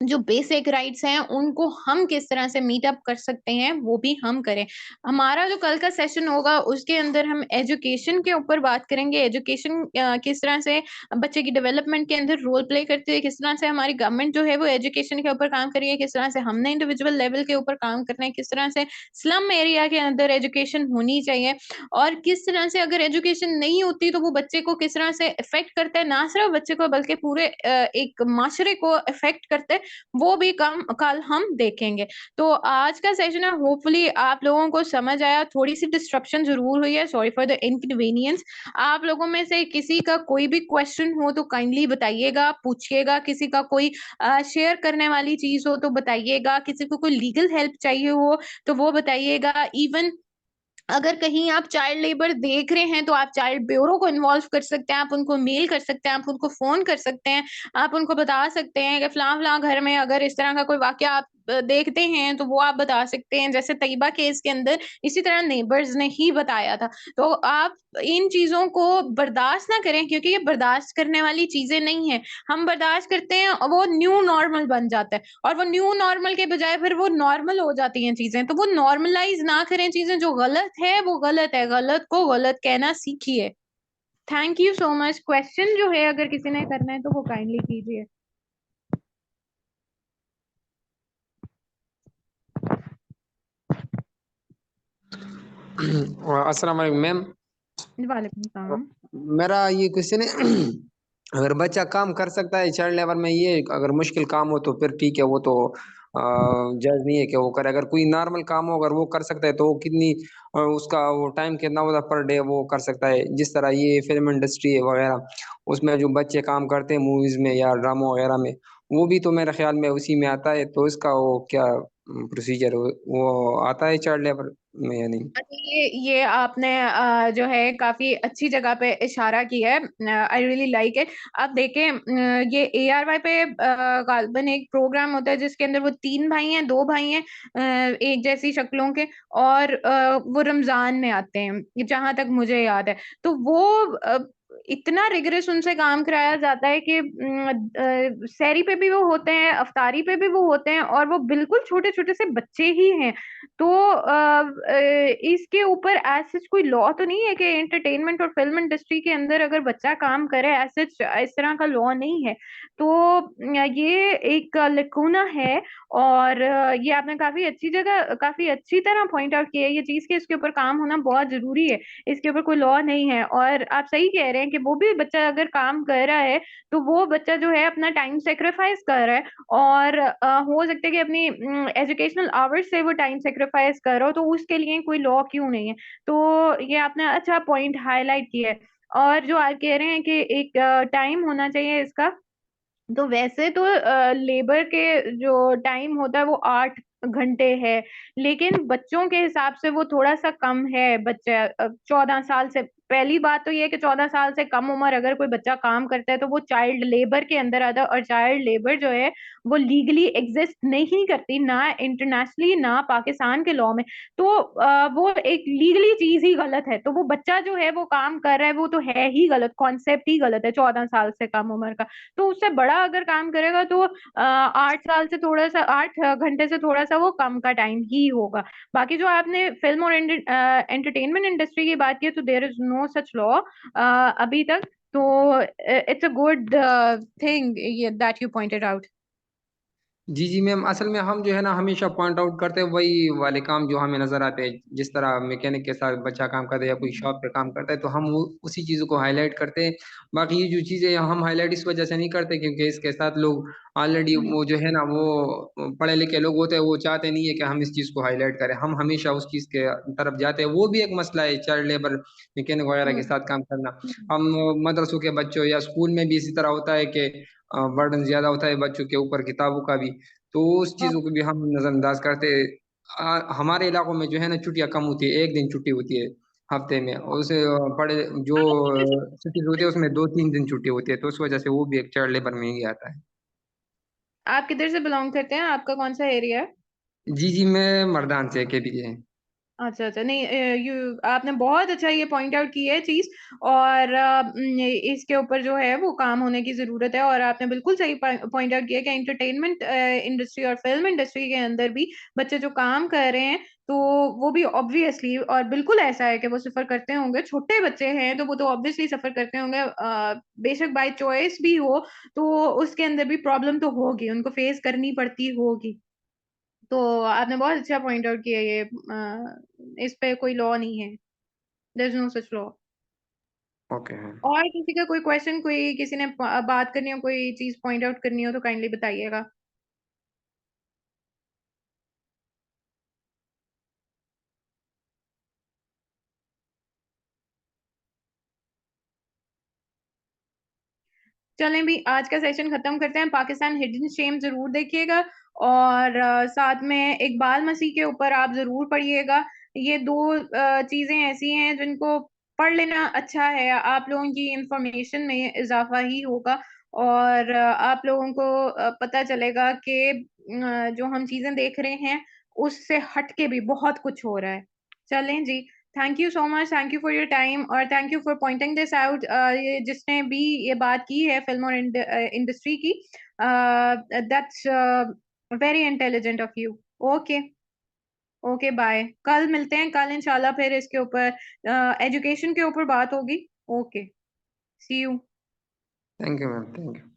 जो बेसिक राइट्स हैं उनको हम किस तरह से मीट अप कर सकते हैं वो भी हम करें। हमारा जो कल का सेशन होगा उसके अंदर हम एजुकेशन के ऊपर बात करेंगे। एजुकेशन किस तरह से बच्चे की डेवलपमेंट के अंदर रोल प्ले करती है, किस तरह से हमारी गवर्नमेंट जो है वो एजुकेशन के ऊपर काम कर रही है, किस तरह से हमने इंडिविजुअल लेवल के ऊपर काम करना है, किस तरह से स्लम एरिया के अंदर एजुकेशन होनी चाहिए, और किस तरह से अगर एजुकेशन नहीं होती तो वो बच्चे को किस तरह से इफेक्ट करता है, ना सिर्फ बच्चे को बल्कि पूरे एक माशरे को इफेक्ट करता है, वो भी कम कल हम देखेंगे। तो आज का सेशन है, होपफुली आप लोगों को समझ आया। थोड़ी सी डिस्ट्रप्शन जरूर हुई है, सॉरी फॉर द इनकन्वीनियंस। आप लोगों में से किसी का कोई भी क्वेश्चन हो तो काइंडली बताइएगा, पूछिएगा। किसी का कोई शेयर करने वाली चीज हो तो बताइएगा, किसी को कोई लीगल हेल्प चाहिए हो तो वो बताइएगा। इवन अगर कहीं आप चाइल्ड लेबर देख रहे हैं तो आप चाइल्ड ब्यूरो को इन्वॉल्व कर सकते हैं, आप उनको मेल कर सकते हैं, आप उनको फोन कर सकते हैं, आप उनको बता सकते हैं कि फलां फलां घर में अगर इस तरह का कोई वाकया आप देखते हैं तो वो आप बता सकते हैं। जैसे तैयबा केस के अंदर इसी तरह नेबर्स ने ही बताया था। तो आप इन चीजों को बर्दाश्त ना करें, क्योंकि ये बर्दाश्त करने वाली चीजें नहीं है। हम बर्दाश्त करते हैं और वो न्यू नॉर्मल बन जाता है, और वो न्यू नॉर्मल के बजाय फिर वो नॉर्मल हो जाती हैं चीजें। तो वो नॉर्मलाइज ना करें चीजें, जो गलत है वो गलत है, गलत को गलत कहना सीखिए। Thank you so much. Question जो है अगर किसी ने करना है तो वो काइंडली कीजिए। अस्सलाम वालेकुम मैम। वालेकुम सलाम। मेरा ये क्वेश्चन है अगर बच्चा काम कर सकता है चाइल्ड लेबर में, ये अगर मुश्किल काम हो तो फिर ठीक है, वो तो जायज नहीं है कि वो करे। अगर कोई नॉर्मल काम हो अगर वो कर सकता है तो वो कितनी उसका वो टाइम कितना होता है पर डे वो कर सकता है। जिस तरह ये फिल्म इंडस्ट्री है वगैरह, उसमें जो बच्चे काम करते हैं मूवीज में या ड्रामा वगैरह में, वो भी तो मेरे ख्याल में उसी में आता है। तो इसका वो क्या प्रोसीजर वो आता है चाइल्ड लेबर में या नहीं? अच्छा, ये आपने जो है काफी अच्छी जगह पे इशारा किया है। I really like it. आप देखें, ये ARY पे गालिबन एक प्रोग्राम होता है जिसके अंदर वो 3 भाई हैं, 2 भाई हैं एक जैसी शक्लों के, और वो रमजान में आते हैं जहां तक मुझे याद है। तो वो इतना रिगरस उनसे काम कराया जाता है कि सहरी पे भी वो होते हैं, अफ्तारी पे भी वो होते हैं, और वो बिल्कुल छोटे छोटे से बच्चे ही हैं। तो इसके ऊपर एज सच कोई लॉ तो नहीं है कि एंटरटेनमेंट और फिल्म इंडस्ट्री के अंदर अगर बच्चा काम करे, एज सच इस तरह का लॉ नहीं है। तो ये एक लकूना है, और ये आपने काफी अच्छी जगह काफी अच्छी तरह पॉइंट आउट किया है ये चीज कि इसके ऊपर काम होना बहुत जरूरी है। इसके ऊपर कोई लॉ नहीं है, और आप सही कह रहे हैं कि वो भी बच्चा अगर काम कर रहा है तो वो बच्चा जो है अपना टाइम सेक्रीफाइस कर रहा है, और हो सकता है कि अपनी एजुकेशनल आवर्स से वो टाइम सेक्रीफाइस कर रहा हो, तो उसके लिए कोई लॉ क्यों नहीं है। तो ये आपने अच्छा पॉइंट हाईलाइट किया है। और जो आप कह रहे हैं कि एक टाइम होना चाहिए इसका, तो वैसे तो लेबर के जो टाइम होता है वो 8 घंटे है, लेकिन बच्चों के हिसाब से वो थोड़ा सा कम है। बच्चे 14 साल से, पहली बात तो ये है कि 14 साल से कम उम्र अगर कोई बच्चा काम करता है तो वो चाइल्ड लेबर के अंदर आता है, और चाइल्ड लेबर जो है वो लीगली एग्जिस्ट नहीं करती, ना इंटरनेशनली ना पाकिस्तान के लॉ में। तो वो एक लीगली चीज ही गलत है। तो वो बच्चा जो है वो काम कर रहा है, वो तो है ही गलत, कॉन्सेप्ट ही गलत है 14 साल से कम उम्र का। तो उससे बड़ा अगर काम करेगा तो 8 साल से थोड़ा सा, 8 घंटे से थोड़ा सा वो कम का टाइम ही होगा। बाकी जो आपने फिल्म और एंटरटेनमेंट इंडस्ट्री की बात की, तो there is no such law अभी तक। तो it's a good thing that you pointed out. जी जी मैम, असल में हम जो है ना हमेशा पॉइंट आउट करते हैं वही वाले काम जो हमें नजर आते हैं। जिस तरह मैकेनिक के साथ बच्चा काम करता है या कोई शॉप पे काम करता है तो हम उसी चीज़ों को हाईलाइट करते हैं। बाकी ये जो चीज़ें हम हाईलाइट इस वजह से नहीं करते क्योंकि इसके साथ लोग ऑलरेडी वो जो है ना वो पढ़े लिखे लोग होते हैं, वो चाहते नहीं है कि हम इस चीज़ को हाईलाइट करें। हम हमेशा उस चीज़ के तरफ जाते हैं। वो भी एक मसला है चाइल्ड लेबर, मैकेनिक वगैरह के साथ काम करना। हम मदरसों के बच्चों या स्कूल में भी इसी तरह होता है कि बर्डन ज्यादा होता है बच्चों के ऊपर किताबों का भी। तो उस चीजों को भी हम नजरअंदाज करते। हमारे इलाकों में जो है ना छुट्टियां कम होती है, एक दिन छुट्टी होती है। हफ्ते में। उसे पढ़े जो सिटीज होती है उसमें 2-3 दिन छुट्टी होती है, तो उस वजह से वो भी एक चाइल्ड लेबर में ही आता है। आप किधर से बिलोंग करते हैं, आपका कौन सा एरिया है? जी जी, मैं मर्दान से के भी है। अच्छा अच्छा, नहीं यू आपने बहुत अच्छा ये पॉइंट आउट की है चीज। और इसके ऊपर जो है वो काम होने की जरूरत है। और आपने बिल्कुल सही पॉइंट आउट किया कि एंटरटेनमेंट इंडस्ट्री और फिल्म इंडस्ट्री के अंदर भी बच्चे जो काम कर रहे हैं, तो वो भी ऑब्वियसली और बिल्कुल ऐसा है कि वो सफर करते होंगे। छोटे बच्चे हैं तो वो तो ऑब्वियसली सफर करते होंगे, बेशक बाय चॉइस भी हो, तो उसके अंदर भी प्रॉब्लम तो होगी, उनको फेस करनी पड़ती होगी। तो आपने बहुत अच्छा पॉइंट आउट किया ये। इस पे कोई लॉ नहीं है, there is no such law. Okay है। और किसी का कोई क्वेश्चन, कोई किसी ने बात करनी हो, कोई चीज पॉइंट आउट करनी हो तो काइंडली बताइएगा। चलें भी, आज का सेशन खत्म करते हैं। पाकिस्तान हिडन शेम जरूर देखिएगा, और साथ में इकबाल मसीह के ऊपर आप जरूर पढ़िएगा। ये दो चीजें ऐसी हैं जिनको पढ़ लेना अच्छा है, आप लोगों की इंफॉर्मेशन में इजाफा ही होगा। और आप लोगों को पता चलेगा कि जो हम चीजें देख रहे हैं उससे हट के भी बहुत कुछ हो रहा है। चलें जी, thank you so much, thank you for your time, और thank you for pointing this out. ये जिसने भी ये बात की है फिल्म और इंडस्ट्री की, that's very intelligent of you. Okay, okay bye, कल मिलते हैं, कल इंशाल्लाह फिर इसके ऊपर एजुकेशन के ऊपर बात होगी। Okay, see you. Thank you ma'am, thank you.